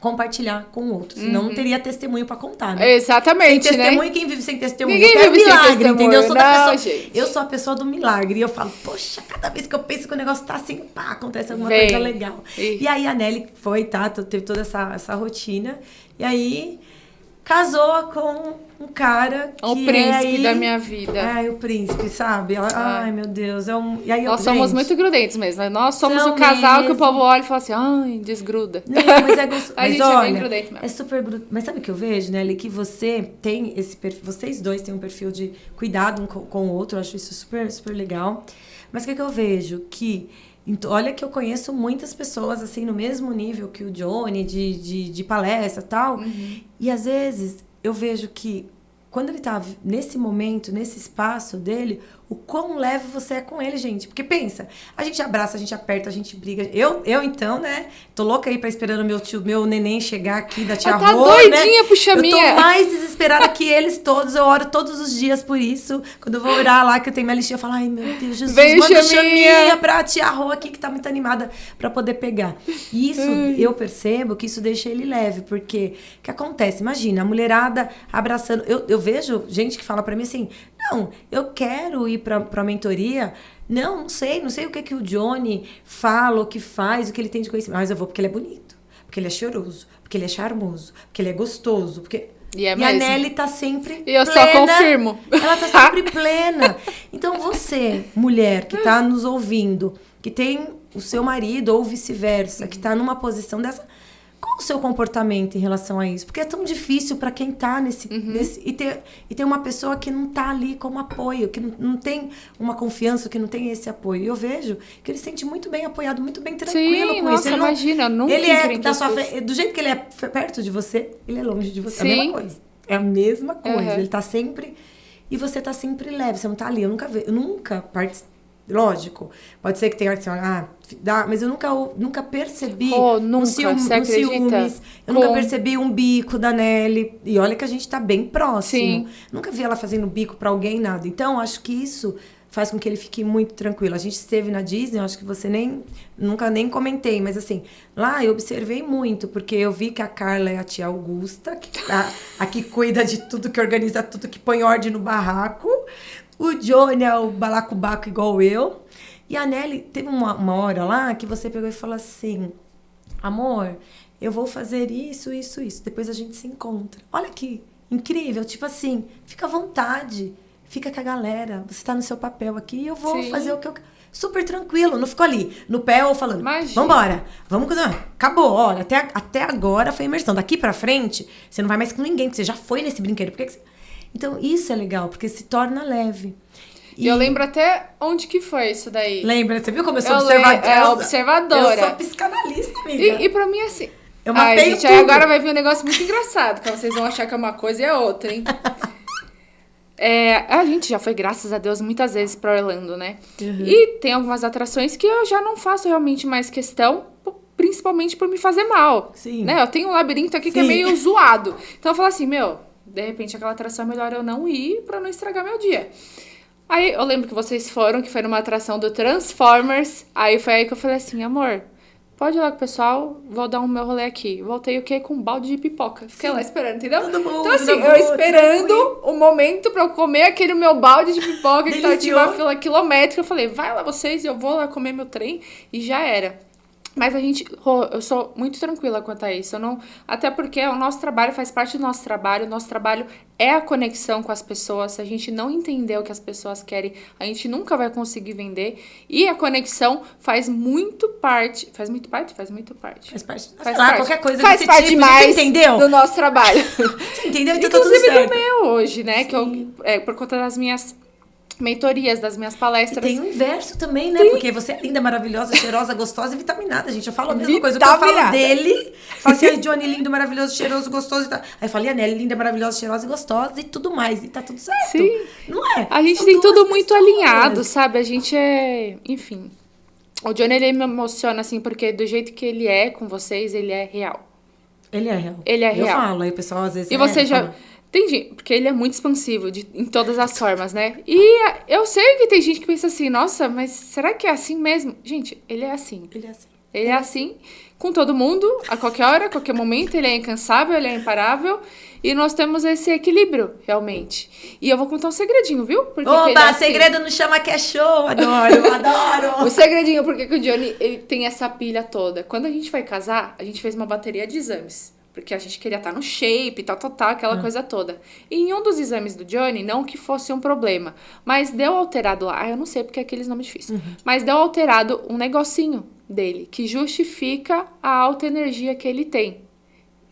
compartilhar com outros. Senão não teria testemunho pra contar, né? Exatamente, sem testemunho, né? Quem vive sem testemunho? Ninguém eu quero vive sem milagre, testemunho. entendeu? Não, eu sou a pessoa do milagre. E eu falo, poxa, cada vez que eu penso que o negócio tá assim, pá, acontece alguma coisa legal. E aí a Nelly teve toda essa rotina. E aí casou com um cara que o príncipe da minha vida. O príncipe, sabe? Ai, meu Deus. E aí, nós somos muito grudentes mesmo. Nós somos o casal que o povo olha e fala assim, ai, desgruda. Não, mas é gostoso. A gente é bem grudente mesmo. É super grudento. Mas sabe o que eu vejo, Nelly? Que você tem esse perfil, vocês dois têm um perfil de cuidado um com o outro. Eu acho isso super, super legal. Mas o que eu vejo? Olha que eu conheço muitas pessoas, assim, no mesmo nível que o Johnny, de palestra e tal. E, às vezes, eu vejo que quando ele tá nesse momento, nesse espaço dele, o quão leve você é com ele, gente. Porque pensa, a gente abraça, a gente aperta, a gente briga. Eu então, né, tô louca aí esperando meu neném chegar aqui da tia Rô, tá doidinha, né? Puxa minha. Eu tô mais desesperada que eles todos. Eu oro todos os dias por isso. Quando eu vou orar lá, que eu tenho minha listinha, eu falo, ai, meu Deus, Jesus, manda chaminha pra tia Rô aqui, que tá muito animada pra poder pegar. E isso, eu percebo que isso deixa ele leve, porque o que acontece? Imagina, a mulherada abraçando. Eu vejo gente que fala pra mim assim, não, eu quero ir pra mentoria. Não sei o que o Johnny fala, o que faz, o que ele tem de conhecimento. Mas eu vou porque ele é bonito, porque ele é cheiroso, porque ele é charmoso, porque ele é gostoso, porque... E a Nelly tá sempre plena. E eu só confirmo. Ela tá sempre plena. Então você, mulher, que tá nos ouvindo, que tem o seu marido ou vice-versa, que tá numa posição dessa... Qual o seu comportamento em relação a isso? Porque é tão difícil para quem tá nesse e ter uma pessoa que não tá ali como apoio, que não tem uma confiança, que não tem esse apoio. E eu vejo que ele se sente muito bem apoiado, muito bem tranquilo com isso. Imagina, nunca ele é da sua do jeito que ele é perto de você, ele é longe de você. É a mesma coisa. É a mesma coisa. Ele tá sempre... E você tá sempre leve, você não tá ali. Eu nunca participei. Lógico, pode ser que tenha assim, mas eu nunca percebi um ciúmes. Eu nunca percebi um bico da Nelly. E olha que a gente tá bem próximo. Nunca vi ela fazendo bico pra alguém, nada. Então, acho que isso faz com que ele fique muito tranquilo. A gente esteve na Disney, acho que você nunca nem comentei, mas assim, lá eu observei muito, porque eu vi que a Carla é a tia Augusta, a que cuida de tudo, que organiza tudo, que põe ordem no barraco. O Johnny é o balacobaco igual eu. E a Nelly, teve uma hora lá que você pegou e falou assim, amor, eu vou fazer isso, isso, isso. Depois a gente se encontra. Olha que incrível. Tipo assim, fica à vontade. Fica com a galera. Você tá no seu papel aqui e eu vou fazer o que eu... Super tranquilo. Não ficou ali no pé ou falando, vambora. Vamos coisa. Acabou. Olha, até agora foi imersão. Daqui pra frente, você não vai mais com ninguém, porque você já foi nesse brinquedo. Por que você... Então, isso é legal, porque se torna leve. E eu lembro até onde que foi isso daí. Lembra? Você viu como eu sou observadora? Observadora. Eu sou psicanalista, amiga. E pra mim, assim... Eu matei gente, tudo. Aí agora vai vir um negócio muito engraçado, que vocês vão achar que é uma coisa e é outra, hein? A gente já foi, graças a Deus, muitas vezes pra Orlando, né? E tem algumas atrações que eu já não faço realmente mais questão, principalmente por me fazer mal. Sim. Né? Eu tenho um labirinto aqui que é meio zoado. Então eu falo assim, de repente aquela atração é melhor eu não ir pra não estragar meu dia. Aí eu lembro que vocês foram, que foi numa atração do Transformers. Aí foi aí que eu falei assim, amor, pode ir lá com o pessoal, vou dar um meu rolê aqui. Voltei o quê? Com um balde de pipoca. Fiquei lá esperando, entendeu? Então assim, eu esperando o momento pra eu comer aquele meu balde de pipoca que tinha uma fila quilométrica. Eu falei, vai lá vocês, eu vou lá comer meu trem. E já era. Mas eu sou muito tranquila quanto a isso. Até porque o nosso trabalho faz parte do nosso trabalho. O nosso trabalho é a conexão com as pessoas. Se a gente não entender o que as pessoas querem, a gente nunca vai conseguir vender. E a conexão faz muito parte. Faz parte. Faz parte. Faz parte. Qualquer coisa faz parte tipo, demais entendeu? Do nosso trabalho. Você entendeu? Então inclusive tá tudo certo. do meu hoje, né? Que por conta das minhas mentorias, das minhas palestras. E tem o inverso também, né? Porque você é linda, maravilhosa, cheirosa, gostosa e vitaminada, gente. Eu falo a mesma coisa. O que eu falo dele, falo assim, Johnny, lindo, maravilhoso, cheiroso, gostoso e tal. Aí eu falo, e a Nelly, linda, maravilhosa, cheirosa e gostosa e tudo mais. E tá tudo certo. Sim. Não é? A gente São tem tudo duas muito pessoas. alinhado, sabe? A gente é... Enfim. O Johnny, ele me emociona, assim, porque do jeito que ele é com vocês, ele é real. Ele é real. Ele é Eu real. falo, aí o pessoal às vezes... E você já... fala, Tem gente... Porque ele é muito expansivo em todas as formas, né? E eu sei que tem gente que pensa assim, nossa, mas será que é assim mesmo? Gente, ele é assim. ele é assim. Ele é assim com todo mundo, a qualquer hora, a qualquer momento. Ele é incansável, ele é imparável. E nós temos esse equilíbrio, realmente. E eu vou contar um segredinho, viu? Porque Oba, ele é assim. segredo não chama que é show. Adoro, adoro. O segredinho, porque que o Johnny ele tem essa pilha toda. Quando a gente foi casar, a gente fez uma bateria de exames. Porque a gente queria estar no shape, tal, aquela coisa toda. E em um dos exames do Johnny, não que fosse um problema, mas deu alterado lá. Eu não sei porque é aqueles nomes difíceis. Mas deu alterado um negocinho dele, que justifica a alta energia que ele tem.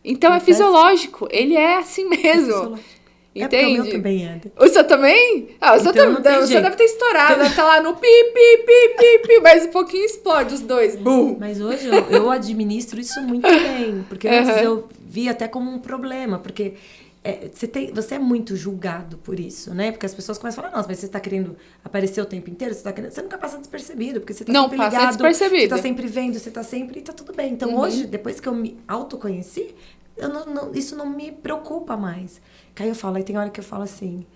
Então é fisiológico. Ele é assim mesmo. É porque o Entende? meu também anda. O seu também? Ah, o seu Então não tem também. O seu jeito. deve ter estourado. Deve estar lá no pi, mas um pouquinho explode os dois. Bum! Mas hoje eu administro isso muito bem. Porque antes eu via até como um problema. Porque você é muito julgado por isso, né? Porque as pessoas começam a falar, nossa, mas você está querendo aparecer o tempo inteiro? Você nunca passa despercebido. Porque você está sempre ligado. Não passa despercebido. Você está sempre vendo, você está sempre... E tá tudo bem. Então hoje, depois que eu me autoconheci, isso não me preocupa mais. Que aí eu falo, aí tem hora que eu falo assim...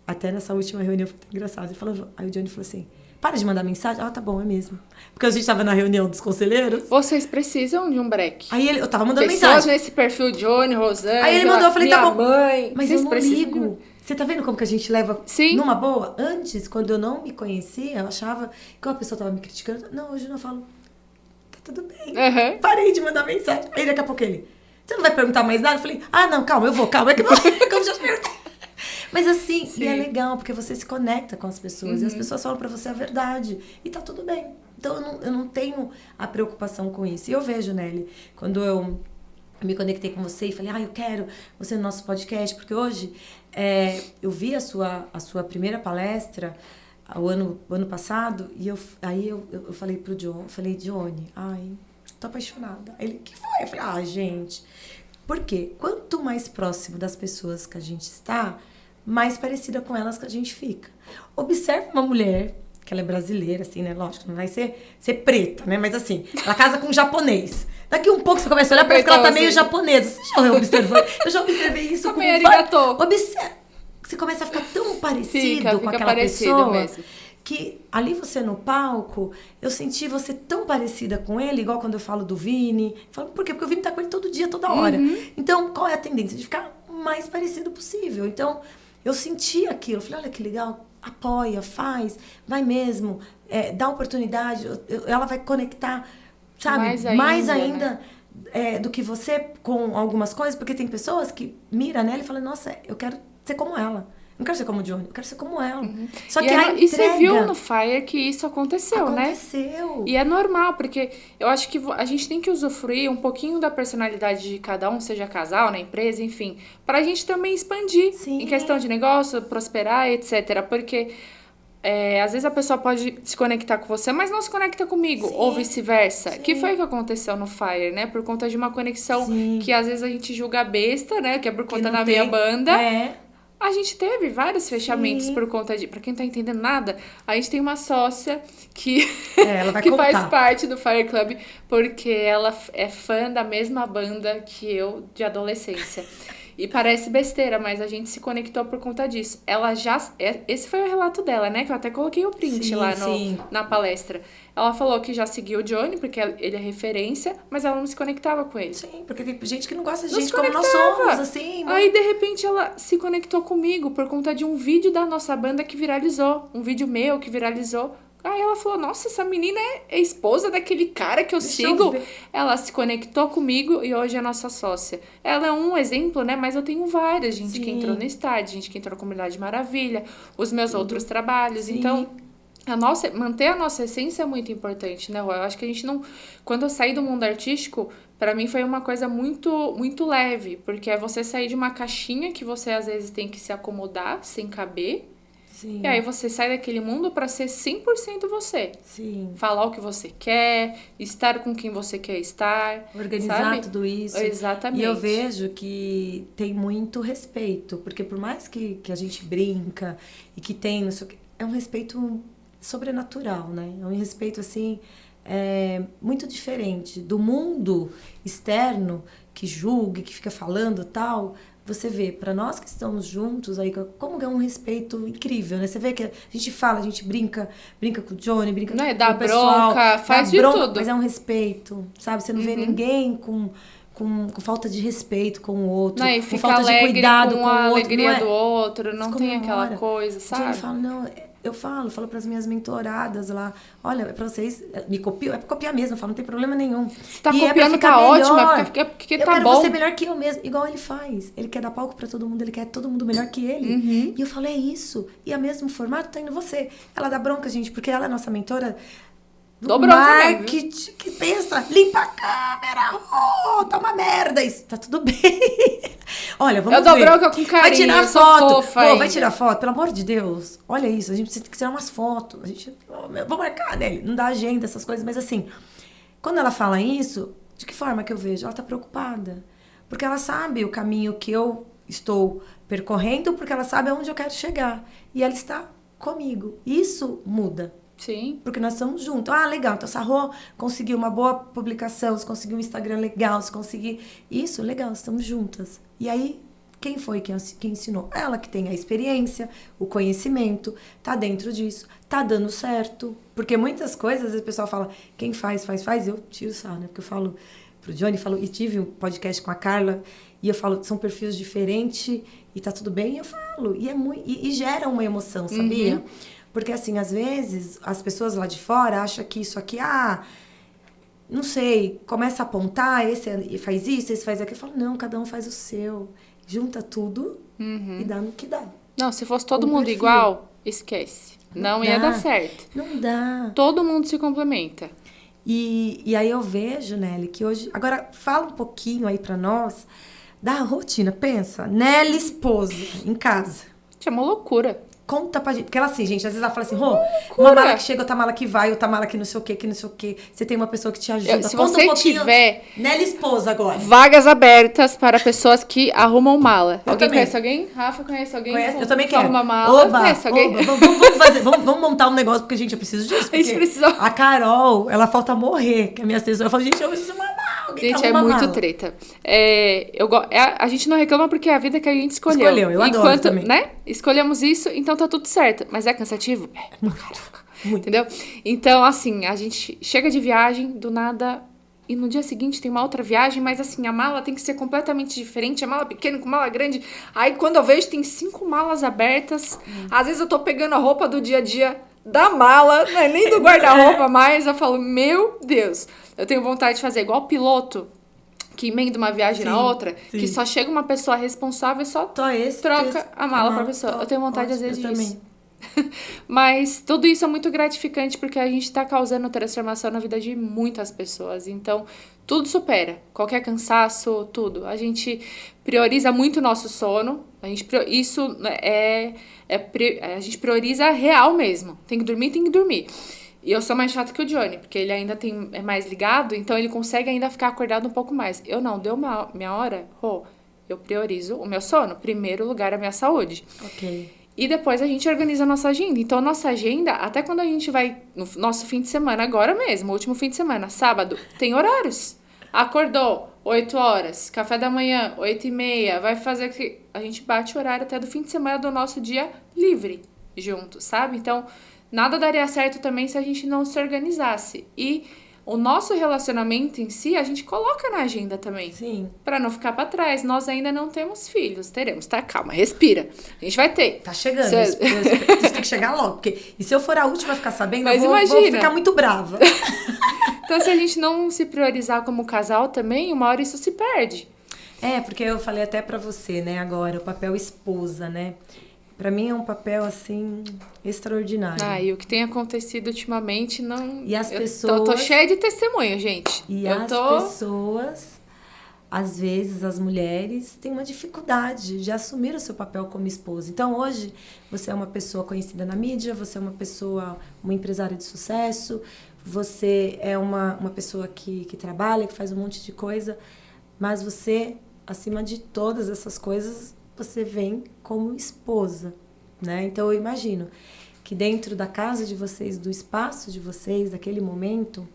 Até nessa última reunião foi engraçado. Aí o Johnny falou assim, para de mandar mensagem. Ah, tá bom, é mesmo. Porque a gente tava na reunião dos conselheiros. Vocês precisam de um break. Aí eu tava mandando Pessoas mensagem. nesse perfil, Johnny, Rosane, Aí ele mandou, eu falei, tá bom. mãe. Mas Vocês eu não precisam ligo. Você tá vendo como que a gente leva Sim. numa boa? Antes, quando eu não me conhecia, eu achava que uma pessoa tava me criticando. Não, hoje eu não falo, tá tudo bem. Parei de mandar mensagem. Aí daqui a pouco ele, você não vai perguntar mais nada? Eu falei, não, calma, eu vou, calma. É que eu já perguntei. Mas assim, e é legal, porque você se conecta com as pessoas. E as pessoas falam pra você a verdade. E tá tudo bem. Então, eu não tenho a preocupação com isso. E eu vejo, Nelly, quando eu me conectei com você e falei, eu quero você no nosso podcast. Porque hoje, eu vi a sua primeira palestra, o ano passado. E aí eu falei pro John, eu falei, Johnny, tô apaixonada. Ele, que foi? Eu falei, gente... Por quê? Quanto mais próximo das pessoas que a gente está, mais parecida com elas que a gente fica. Observe uma mulher, que ela é brasileira, assim, né? Lógico, não vai ser preta, né? Mas assim, ela casa com um japonês. Daqui um pouco você começa a olhar, parece que ela tá meio japonesa. Você já observou? Eu já observei isso com Você começa a ficar tão parecido com aquela pessoa mesmo. Que ali você no palco, eu senti você tão parecida com ele, igual quando eu falo do Vini. Falo, por quê? Porque o Vini tá com ele todo dia, toda hora. Então, qual é a tendência? De ficar o mais parecido possível. Então, eu senti aquilo. Eu falei, olha que legal, apoia, faz, vai mesmo, dá oportunidade, ela vai conectar, sabe? Mais ainda do que você com algumas coisas, porque tem pessoas que miram nela e falam, nossa, eu quero ser como ela. Não quero ser como o Johnny, eu quero ser como ela. Só que e você viu no Fire que isso aconteceu, né? Aconteceu. E é normal, porque eu acho que a gente tem que usufruir um pouquinho da personalidade de cada um, seja casal, na empresa, enfim, pra gente também expandir em questão de negócio, prosperar, etc. Porque às vezes a pessoa pode se conectar com você, mas não se conecta comigo, ou vice-versa. Que foi o que aconteceu no Fire, né? Por conta de uma conexão que às vezes a gente julga besta, né? Que é por conta da minha banda. A gente teve vários fechamentos por conta de... Pra quem não tá entendendo nada, a gente tem uma sócia que, que faz parte do Fire Club, porque ela é fã da mesma banda que eu de adolescência. E parece besteira, mas a gente se conectou por conta disso. Ela já... Esse foi o relato dela, né? Que eu até coloquei o print lá na palestra. Ela falou que já seguiu o Johnny, porque ele é referência, mas ela não se conectava com ele. Sim, porque tem gente que não gosta de gente como nós somos, assim. Aí, de repente, ela se conectou comigo por conta de um vídeo da nossa banda que viralizou. Um vídeo meu que viralizou. Aí ela falou, nossa, essa menina é esposa daquele cara que eu sigo. Ela se conectou comigo e hoje é nossa sócia. Ela é um exemplo, né? Mas eu tenho várias. Gente que entrou no estádio, gente que entrou na Comunidade Maravilha, os meus outros trabalhos. Então, manter a nossa essência é muito importante, né, Rô? Eu acho que a gente não... Quando eu saí do mundo artístico, pra mim foi uma coisa muito, muito leve. Porque é você sair de uma caixinha que você às vezes tem que se acomodar sem caber. Sim. E aí você sai daquele mundo pra ser 100% você. Sim. Falar o que você quer, estar com quem você quer estar. Organizar sabe? tudo isso. Exatamente. E eu vejo que tem muito respeito, porque por mais que a gente brinca e que tem, não sei o que, é um respeito sobrenatural, né? É um respeito, assim, muito diferente do mundo externo que julga, que fica falando tal. Você vê, para nós que estamos juntos, aí como é um respeito incrível, né? Você vê que a gente fala, a gente brinca com o Johnny, brinca Não, com dá o pessoal. bronca, faz dá de bronca, tudo. mas é um respeito, sabe? Você não vê ninguém com falta de respeito com o outro, Não, e com fica falta de alegre cuidado com com a o outro. alegria Não é? do outro, não Se tem aquela comemora. coisa, O sabe? Johnny fala, não, eu falo para as minhas mentoradas lá, olha, é para vocês, me copiam, é para copiar mesmo, eu falo, não tem problema nenhum. Se tá E copiando, é pra ficar tá melhor. ótimo, é porque Eu tá quero bom. você melhor que eu mesmo, igual ele faz. Ele quer dar palco para todo mundo, ele quer todo mundo melhor que ele. E eu falo, é isso. E o mesmo formato tá indo você. Ela dá bronca, gente, porque ela é nossa mentora do Dou bronca mesmo, marketing, que pensa, limpa a câmera, tá uma merda isso, tá tudo bem. Olha, vamos ver. Eu dou bronca com carinho, vai tirar eu sou foto. fofa Vai ainda. tirar foto, pelo amor de Deus. Olha isso, a gente precisa tirar umas fotos. Vou marcar, né? Não dá agenda, essas coisas, mas assim, quando ela fala isso, de que forma que eu vejo? Ela tá preocupada. Porque ela sabe o caminho que eu estou percorrendo, porque ela sabe aonde eu quero chegar. E ela está comigo. Isso muda. Sim. Porque nós estamos juntos. Ah, legal. Então, Sarro conseguiu uma boa publicação, você conseguiu um Instagram legal, você conseguiu... Isso, legal, estamos juntas. E aí, quem foi que ensinou? Ela que tem a experiência, o conhecimento, tá dentro disso, tá dando certo. Porque muitas coisas, às vezes o pessoal fala, quem faz, eu tiro o sarro, né? Porque eu falo pro Johnny, e tive um podcast com a Carla, e eu falo, são perfis diferentes, e tá tudo bem, e eu falo. E, e gera uma emoção, sabia? Porque, assim, às vezes, as pessoas lá de fora acham que isso aqui, não sei, começa a apontar, esse faz isso, esse faz aquilo. Eu falo, não, cada um faz o seu. Junta tudo e dá no que dá. Não, se fosse todo Um mundo perfil. igual, esquece. Não ia dar certo. Não dá. Todo mundo se complementa. E aí eu vejo, Nelly, que hoje... Agora, fala um pouquinho aí pra nós da rotina. Pensa, Nelly esposa, em casa. Isso é uma loucura. Conta pra gente. Porque ela assim, gente, às vezes ela fala assim, uma mala que chega, outra mala que vai, outra mala que não sei o que não sei o que. Você tem uma pessoa que te ajuda. Se Conta você um pouquinho. tiver Nelly esposa agora. vagas abertas para pessoas que arrumam mala. Eu Alguém também. conhece alguém? Rafa conhece alguém? Conhece? Eu que também quero. arruma mala? Oba, Conhece alguém? vamos montar um negócio, porque, gente, eu preciso disso. A gente porque precisa. A Carol, ela falta morrer, que é a minha assessora. Eu falo, gente, eu preciso de uma mala. Alguém Gente, que é arruma muito mala. treta. A gente não reclama porque é a vida que a gente escolheu. Eu adoro também. Né? Escolhemos isso, então tá tudo certo. Mas é cansativo? Caraca. Muito. Entendeu? Então, assim, a gente chega de viagem, do nada... E no dia seguinte tem uma outra viagem, mas assim, a mala tem que ser completamente diferente. A mala pequena com mala grande. Aí quando eu vejo, tem 5 malas abertas. Às vezes eu tô pegando a roupa do dia a dia da mala, não é nem do guarda-roupa mais. Eu falo, meu Deus. Eu tenho vontade de fazer igual piloto, que emenda uma viagem na outra, que só chega uma pessoa responsável e só troca a mala pra pessoa. Eu tenho vontade às vezes disso. Também. Mas tudo isso é muito gratificante porque a gente tá causando transformação na vida de muitas pessoas. Então, tudo supera. Qualquer cansaço, tudo. A gente prioriza muito o nosso sono. A gente prioriza real mesmo. Tem que dormir. E eu sou mais chata que o Johnny, porque ele ainda é mais ligado, então ele consegue ainda ficar acordado um pouco mais. Eu não, deu minha hora, eu priorizo o meu sono. Primeiro lugar, a minha saúde. Ok. E depois a gente organiza a nossa agenda. Então, a nossa agenda, até quando a gente vai no nosso fim de semana, agora mesmo, o último fim de semana, sábado, tem horários. Acordou, 8 horas, café da manhã, 8h30, vai fazer que a gente bate o horário até do fim de semana do nosso dia livre junto, sabe? Então, nada daria certo também se a gente não se organizasse. E o nosso relacionamento em si, a gente coloca na agenda também. Sim. Pra não ficar pra trás. Nós ainda não temos filhos. Teremos, tá? Calma, respira. A gente vai ter. Tá chegando. Cê- Isso tem que chegar logo. Porque, e se eu for a última a ficar sabendo, Mas eu vou imagina. ficar muito brava. Então, se a gente não se priorizar como casal também, uma hora isso se perde. Porque eu falei até pra você, né, agora, o papel esposa, né? Pra mim é um papel, assim, extraordinário. E o que tem acontecido ultimamente não... E as Eu pessoas... tô cheia de testemunho, gente. E eu as tô... pessoas às vezes, as mulheres têm uma dificuldade de assumir o seu papel como esposa. Então, hoje, você é uma pessoa conhecida na mídia, você é uma empresária de sucesso, você é uma pessoa que trabalha, que faz um monte de coisa, mas você, acima de todas essas coisas, você vem como esposa, né? Então, eu imagino que dentro da casa de vocês, do espaço de vocês, daquele momento,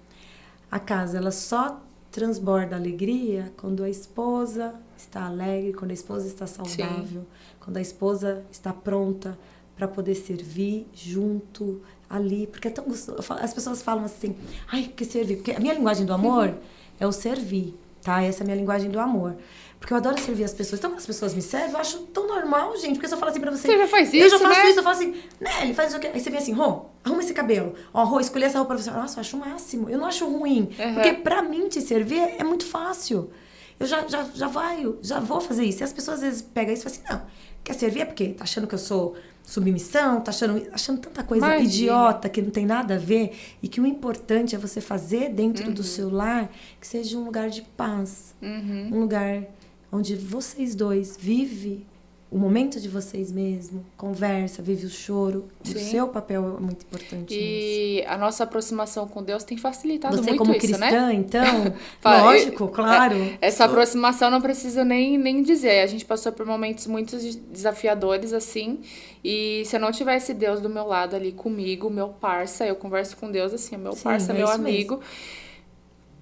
a casa, ela só transborda alegria quando a esposa está alegre, quando a esposa está saudável, quando a esposa está pronta para poder servir junto ali, porque é tão gostoso. As pessoas falam assim, ai, que servir, porque a minha linguagem do amor é o servir, tá? Essa é a minha linguagem do amor. Porque eu adoro servir as pessoas. Então, quando as pessoas me servem, eu acho tão normal, gente. Porque se eu falo assim pra você... Você já faz isso, eu já faço né? isso, eu falo assim... Nelly, faz o quê? Aí você vem assim, Rô, arruma esse cabelo. Ó, Rô, escolhi essa roupa pra você. Nossa, eu acho o máximo. Eu não acho ruim. Porque pra mim, te servir é muito fácil. Eu já vou fazer isso. E as pessoas, às vezes, pegam isso e falam assim, não, quer servir é porque tá achando que eu sou submissão, tá achando tanta coisa idiota que não tem nada a ver. E que o importante é você fazer dentro do seu lar que seja um lugar de paz. Um lugar onde vocês dois vivem o momento de vocês mesmo, conversa, vive o choro. O seu papel é muito importante nisso. A nossa aproximação com Deus tem facilitado você muito como isso, cristã, né? então, lógico, claro. Essa aproximação não preciso nem dizer. A gente passou por momentos muito desafiadores, assim, e se eu não tivesse Deus do meu lado ali comigo, meu parça, eu converso com Deus assim, meu parça, meu amigo... Mesmo.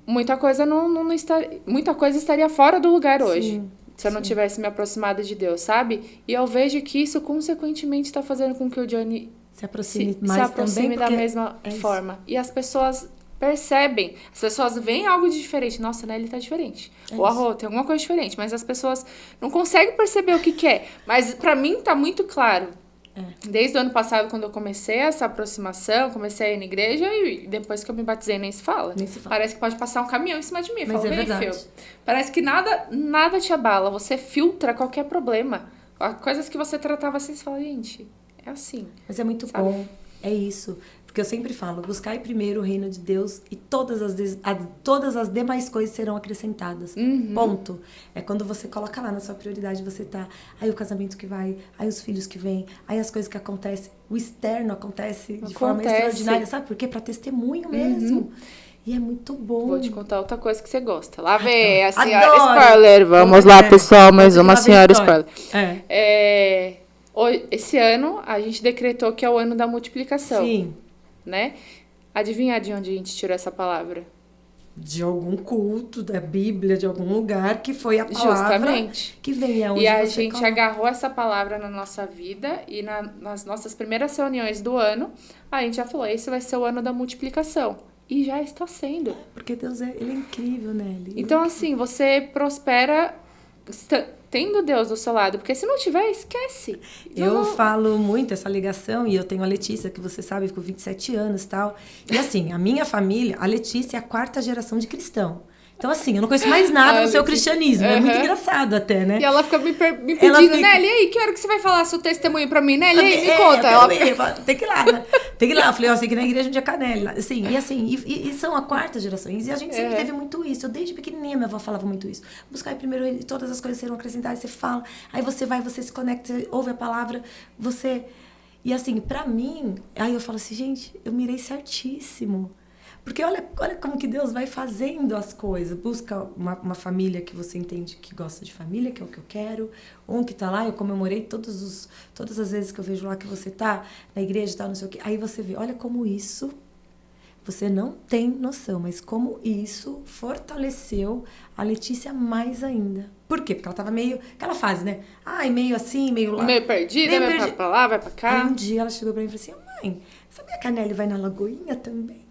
Muita coisa estaria fora do lugar hoje, se eu não tivesse me aproximado de Deus, sabe? E eu vejo que isso, consequentemente, está fazendo com que o Johnny se aproxime mais também, da mesma forma. E as pessoas percebem, as pessoas veem algo de diferente. Nossa, né? Ele tá diferente. Ou a Rô, tem alguma coisa diferente. Mas as pessoas não conseguem perceber o que é. Mas pra mim tá muito claro. Desde o ano passado, quando eu comecei essa aproximação, comecei a ir na igreja e depois que eu me batizei nem se fala. Parece que pode passar um caminhão em cima de mim. Mas falo, verdade. Parece que nada te abala. Você filtra qualquer problema. Coisas que você tratava assim, você fala, gente, é assim. Mas é muito bom. É isso. Porque eu sempre falo, buscai primeiro o reino de Deus e todas as demais coisas serão acrescentadas. Ponto. É quando você coloca lá na sua prioridade, você tá... Aí o casamento que vai, aí os filhos que vêm, aí as coisas que acontecem. O externo acontece de forma extraordinária. Sabe por quê? Pra testemunho mesmo. E é muito bom. Vou te contar outra coisa que você gosta. Lá vem a senhora adoro. Spoiler. Vamos lá, pessoal. Mais uma senhora spoiler. Esse ano, a gente decretou que é o ano da multiplicação. Sim. Né? Adivinha de onde a gente tirou essa palavra? De algum culto, da Bíblia, de algum lugar, que foi a palavra que vem aonde e a gente agarrou essa palavra na nossa vida e nas nossas primeiras reuniões do ano, a gente já falou, esse vai ser o ano da multiplicação. E já está sendo. Porque Deus, ele é incrível, né? Então, assim, você prospera tendo Deus do seu lado, porque se não tiver, esquece. Eu falo muito essa ligação, e eu tenho a Letícia, que você sabe, com 27 anos e tal. E assim, a minha família, a Letícia é a 4ª geração de cristão. Então, assim, eu não conheço mais nada do seu cristianismo. É muito engraçado até, né? E ela fica me pedindo, Nelly, e aí, que hora que você vai falar seu testemunho pra mim? Nelly, me conta. Tem que ir lá, né? Tem que ir lá. Eu falei, eu sei que na igreja um dia Canela. Assim, e são a 4ª geração. E a gente sempre teve muito isso. Eu, desde pequenininha, minha avó falava muito isso. Buscar primeiro ele, todas as coisas serão acrescentadas. Você fala, aí você se conecta, você ouve a palavra, você... E assim, pra mim, aí eu falo assim, gente, eu mirei certíssimo. Porque olha como que Deus vai fazendo as coisas. Busca uma família que você entende que gosta de família, que é o que eu quero. Um que tá lá, eu comemorei todas as vezes que eu vejo lá que você tá na igreja, tá, não sei o quê. Aí você vê, olha como isso, você não tem noção, mas como isso fortaleceu a Letícia mais ainda. Por quê? Porque ela tava meio... Aquela fase, né? Ai, meio assim, meio lá. Meio perdida, vai pra lá, vai pra cá. Aí um dia ela chegou pra mim e falou assim, mãe, sabia que a Nelly vai na Lagoinha também?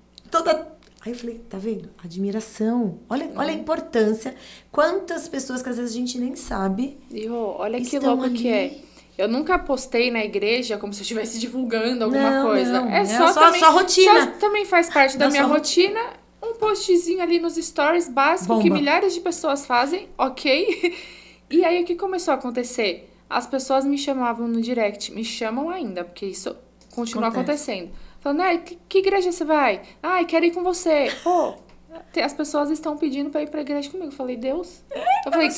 Aí eu falei, tá vendo? Admiração. Olha a importância. Quantas pessoas que às vezes a gente nem sabe. E olha que louco ali. Que é. Eu nunca postei na igreja como se eu estivesse divulgando alguma coisa. Não. É só rotina. Também faz parte da minha rotina. Um postzinho ali nos stories básico que milhares de pessoas fazem, ok? E aí o que começou a acontecer? As pessoas me chamavam no direct, me chamam ainda, porque isso continua acontecendo. Falando, que igreja você vai? Ai, quero ir com você. Pô, as pessoas estão pedindo pra ir pra igreja comigo. Eu falei, Deus, Eu falei,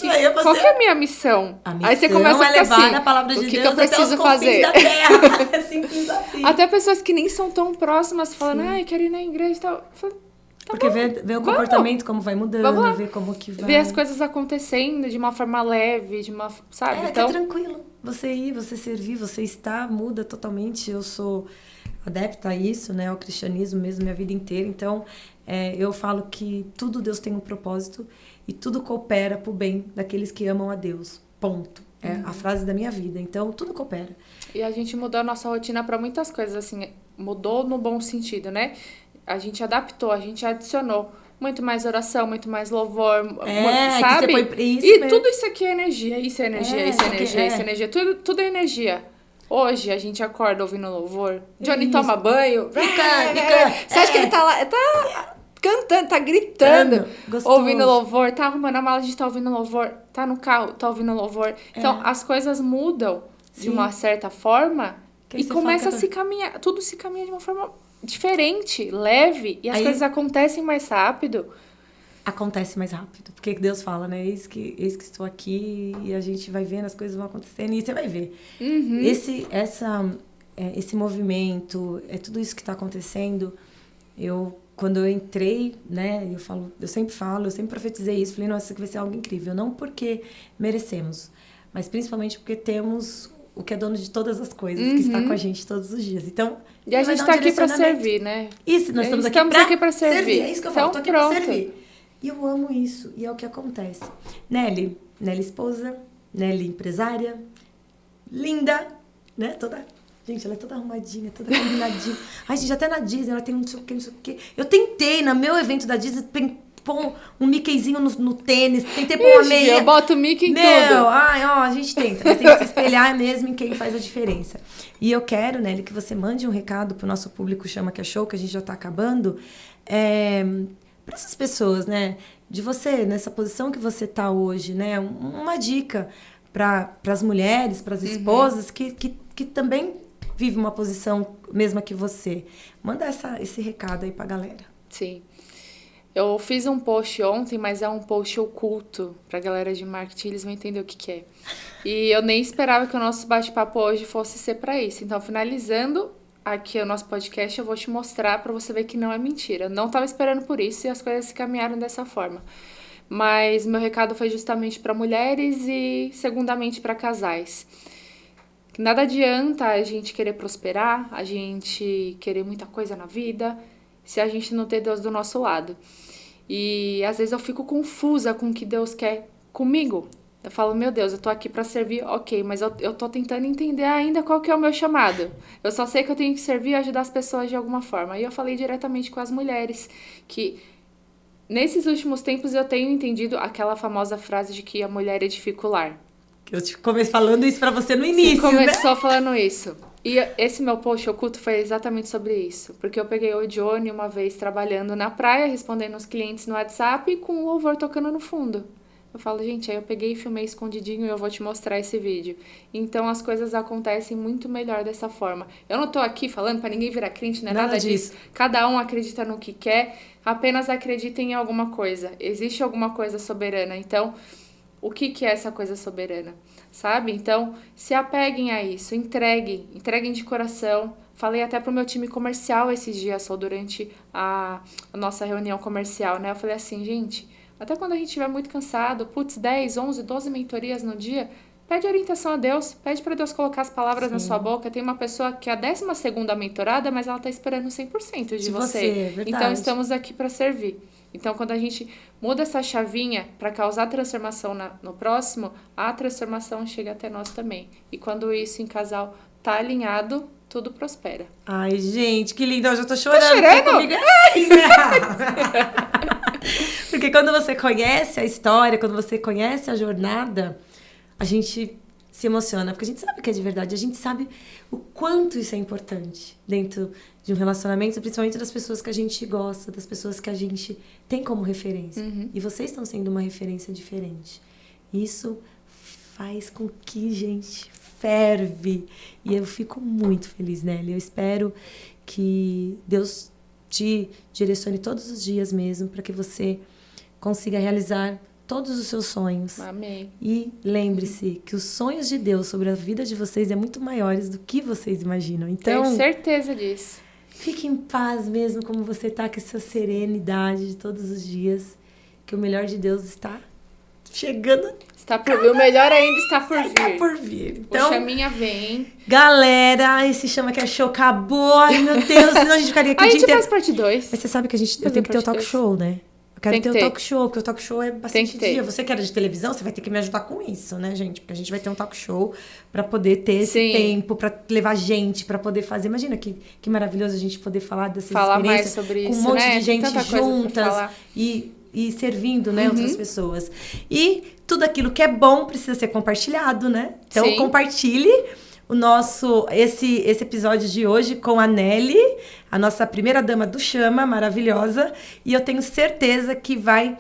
qual que é a minha missão? A missão aí você começa a é levar assim, a palavra de o que Deus que eu preciso até os confins fazer? da terra. É simples assim. Até pessoas que nem são tão próximas falando, ai, quero ir na igreja e tal. Eu falei, porque vê o comportamento, como vai mudando, vê como que vai... Ver as coisas acontecendo de uma forma leve, sabe? Então, é tranquilo. Você ir, você servir, você estar, muda totalmente. Eu sou adepta a isso, né? Ao cristianismo mesmo, minha vida inteira. Então, eu falo que tudo Deus tem um propósito e tudo coopera pro bem daqueles que amam a Deus. Ponto. É a frase da minha vida. Então, tudo coopera. E a gente mudou a nossa rotina para muitas coisas, assim, mudou no bom sentido, né? A gente adaptou, a gente adicionou muito mais oração, muito mais louvor, sabe? Que você põe isso e mesmo. tudo isso aqui é energia, isso é energia, isso é energia, isso é energia, tudo é energia. Hoje a gente acorda ouvindo louvor, Johnny toma banho, você acha que ele tá lá, tá cantando, tá gritando, ouvindo louvor, tá arrumando a mala, a gente tá ouvindo louvor, tá no carro, tá ouvindo louvor. Então, as coisas mudam de uma certa forma e começa a se caminhar, tudo se caminha de uma forma diferente, leve, e as coisas acontecem mais rápido. Acontece mais rápido, porque Deus fala, né? Eis que estou aqui, e a gente vai vendo, as coisas vão acontecendo, e você vai ver. Esse movimento, tudo isso que está acontecendo, quando eu entrei, né? Eu sempre profetizei isso, falei, nossa, isso aqui vai ser algo incrível. Não porque merecemos, mas principalmente porque temos o que é dono de todas as coisas, que está com a gente todos os dias. Então, e a gente está aqui para servir, né? Isso, nós estamos aqui para servir. É isso que eu falo, estou aqui para servir. E eu amo isso, e é o que acontece. Nelly esposa, Nelly empresária, linda, né? Gente, ela é toda arrumadinha, toda combinadinha. Ai, gente, até na Disney ela tem não sei o que. Eu tentei, no meu evento da Disney, pôr um Mickeyzinho no tênis, tentei pôr uma meia. Eu boto o Mickey em tudo. A gente tenta. Mas tem que se espelhar mesmo em quem faz a diferença. E eu quero, Nelly, que você mande um recado pro nosso público Chama Que É Show, que a gente já tá acabando, para essas pessoas, né? De você, nessa posição que você tá hoje, né? Uma dica para as mulheres, para as esposas que também vivem uma posição mesma que você. Manda esse recado aí pra galera. Sim. Eu fiz um post ontem, mas é um post oculto pra galera de marketing, eles vão entender o que é. E eu nem esperava que o nosso bate-papo hoje fosse ser pra isso. Então, finalizando aqui o nosso podcast, eu vou te mostrar pra você ver que não é mentira. Eu não tava esperando por isso e as coisas se caminharam dessa forma. Mas meu recado foi justamente pra mulheres e, segundamente, pra casais. Nada adianta a gente querer prosperar, a gente querer muita coisa na vida, se a gente não ter Deus do nosso lado. E às vezes eu fico confusa com o que Deus quer comigo. Eu falo, meu Deus, eu tô aqui pra servir, ok, mas eu tô tentando entender ainda qual que é o meu chamado. Eu só sei que eu tenho que servir e ajudar as pessoas de alguma forma. E eu falei diretamente com as mulheres, que nesses últimos tempos eu tenho entendido aquela famosa frase de que a mulher edifica o lar. Eu te comecei falando isso pra você no início, Você começou falando isso. E esse meu post oculto foi exatamente sobre isso. Porque eu peguei o Johnny uma vez trabalhando na praia, respondendo os clientes no WhatsApp e com o louvor tocando no fundo. Eu falo, gente, aí eu peguei e filmei escondidinho e eu vou te mostrar esse vídeo. Então as coisas acontecem muito melhor dessa forma. Eu não tô aqui falando pra ninguém virar crente, não é nada disso. Cada um acredita no que quer, apenas acredita em alguma coisa. Existe alguma coisa soberana. Então, o que é essa coisa soberana? Sabe? Então, se apeguem a isso, entreguem de coração. Falei até pro meu time comercial esses dias, só durante a nossa reunião comercial, né? Eu falei assim, gente, até quando a gente estiver muito cansado, 10, 11, 12 mentorias no dia, pede orientação a Deus, pede para Deus colocar as palavras na sua boca. Tem uma pessoa que é a 12ª mentorada, mas ela tá esperando 100% de você. Então, estamos aqui para servir. Então, quando a gente muda essa chavinha para causar transformação no próximo, a transformação chega até nós também. E quando isso em casal tá alinhado, tudo prospera. Ai, gente, que lindo. Eu já tô chorando. Tá chorando? Comigo é assim, né? Porque quando você conhece a história, quando você conhece a jornada, a gente se emociona, porque a gente sabe que é de verdade, a gente sabe o quanto isso é importante dentro de um relacionamento, principalmente das pessoas que a gente gosta, das pessoas que a gente tem como referência. E vocês estão sendo uma referência diferente. Isso faz com que, gente, ferve. E eu fico muito feliz, Nelly. Eu espero que Deus te direcione todos os dias mesmo, para que você consiga realizar todos os seus sonhos. Amém. E lembre-se que os sonhos de Deus sobre a vida de vocês é muito maiores do que vocês imaginam. Então, Tenho certeza disso. fique em paz mesmo como você tá, com essa serenidade de todos os dias, que o melhor de Deus está chegando. Está por vir. O melhor ainda está por vir. Está por vir. O Então, chaminha vem. galera, esse Chama Que É Show acabou. Ai, meu Deus, senão a gente ficaria aqui A o dia gente inteiro. faz parte 2. Mas você sabe que eu Fazer tenho que ter o parte talk dois. show, né? Eu quero Tem ter que o ter. talk show, porque o talk show é bastante que ter. dia. Você que era de televisão, você vai ter que me ajudar com isso, né, gente? Porque a gente vai ter um talk show pra poder ter esse Sim. tempo, pra levar gente, pra poder fazer. Imagina que maravilhoso a gente poder falar dessas Falar mais experiências sobre com isso, um monte né? de Tem gente tanta coisa pra juntas falar. e servindo, né, outras pessoas. E tudo aquilo que é bom precisa ser compartilhado, né? Então, Sim. compartilhe esse episódio de hoje com a Nelly, a nossa primeira dama do Chama, maravilhosa, e eu tenho certeza que vai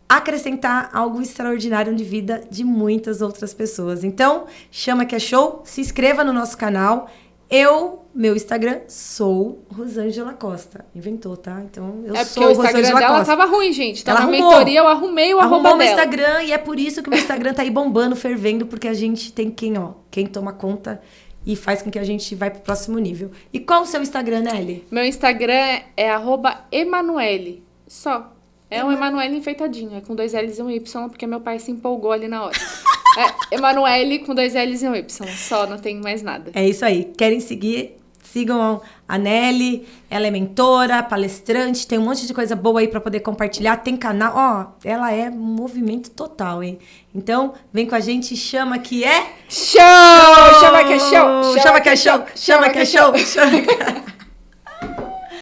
acrescentar algo extraordinário de vida de muitas outras pessoas. Então, Chama Que É Show, se inscreva no nosso canal. Meu Instagram, sou Rosângela Costa. Inventou, tá? Então, eu É porque sou o Instagram Rosângela dela Costa. tava ruim, gente. Então, Ela na arrumou. mentoria eu arrumei o arroba Arrumou meu dela. Instagram e é por isso que o meu Instagram tá aí bombando, fervendo, porque a gente tem quem toma conta e faz com que a gente vai pro próximo nível. E qual o seu Instagram, Nelly? Meu Instagram é @Emanuele. Só. É um Emanuele enfeitadinho. É com 2 L's e um Y, porque meu pai se empolgou ali na hora. É Emanuele com 2 L's e um Y. Só, não tem mais nada. É isso aí. Querem seguir? Sigam a Nelly. Ela é mentora, palestrante, tem um monte de coisa boa aí pra poder compartilhar. Tem canal. Ó, ela é movimento total, hein? Então, vem com a gente. Chama Que É Show! Chama Que É Show! Chama Que É Show! Chama Que É Show! Chama Que É...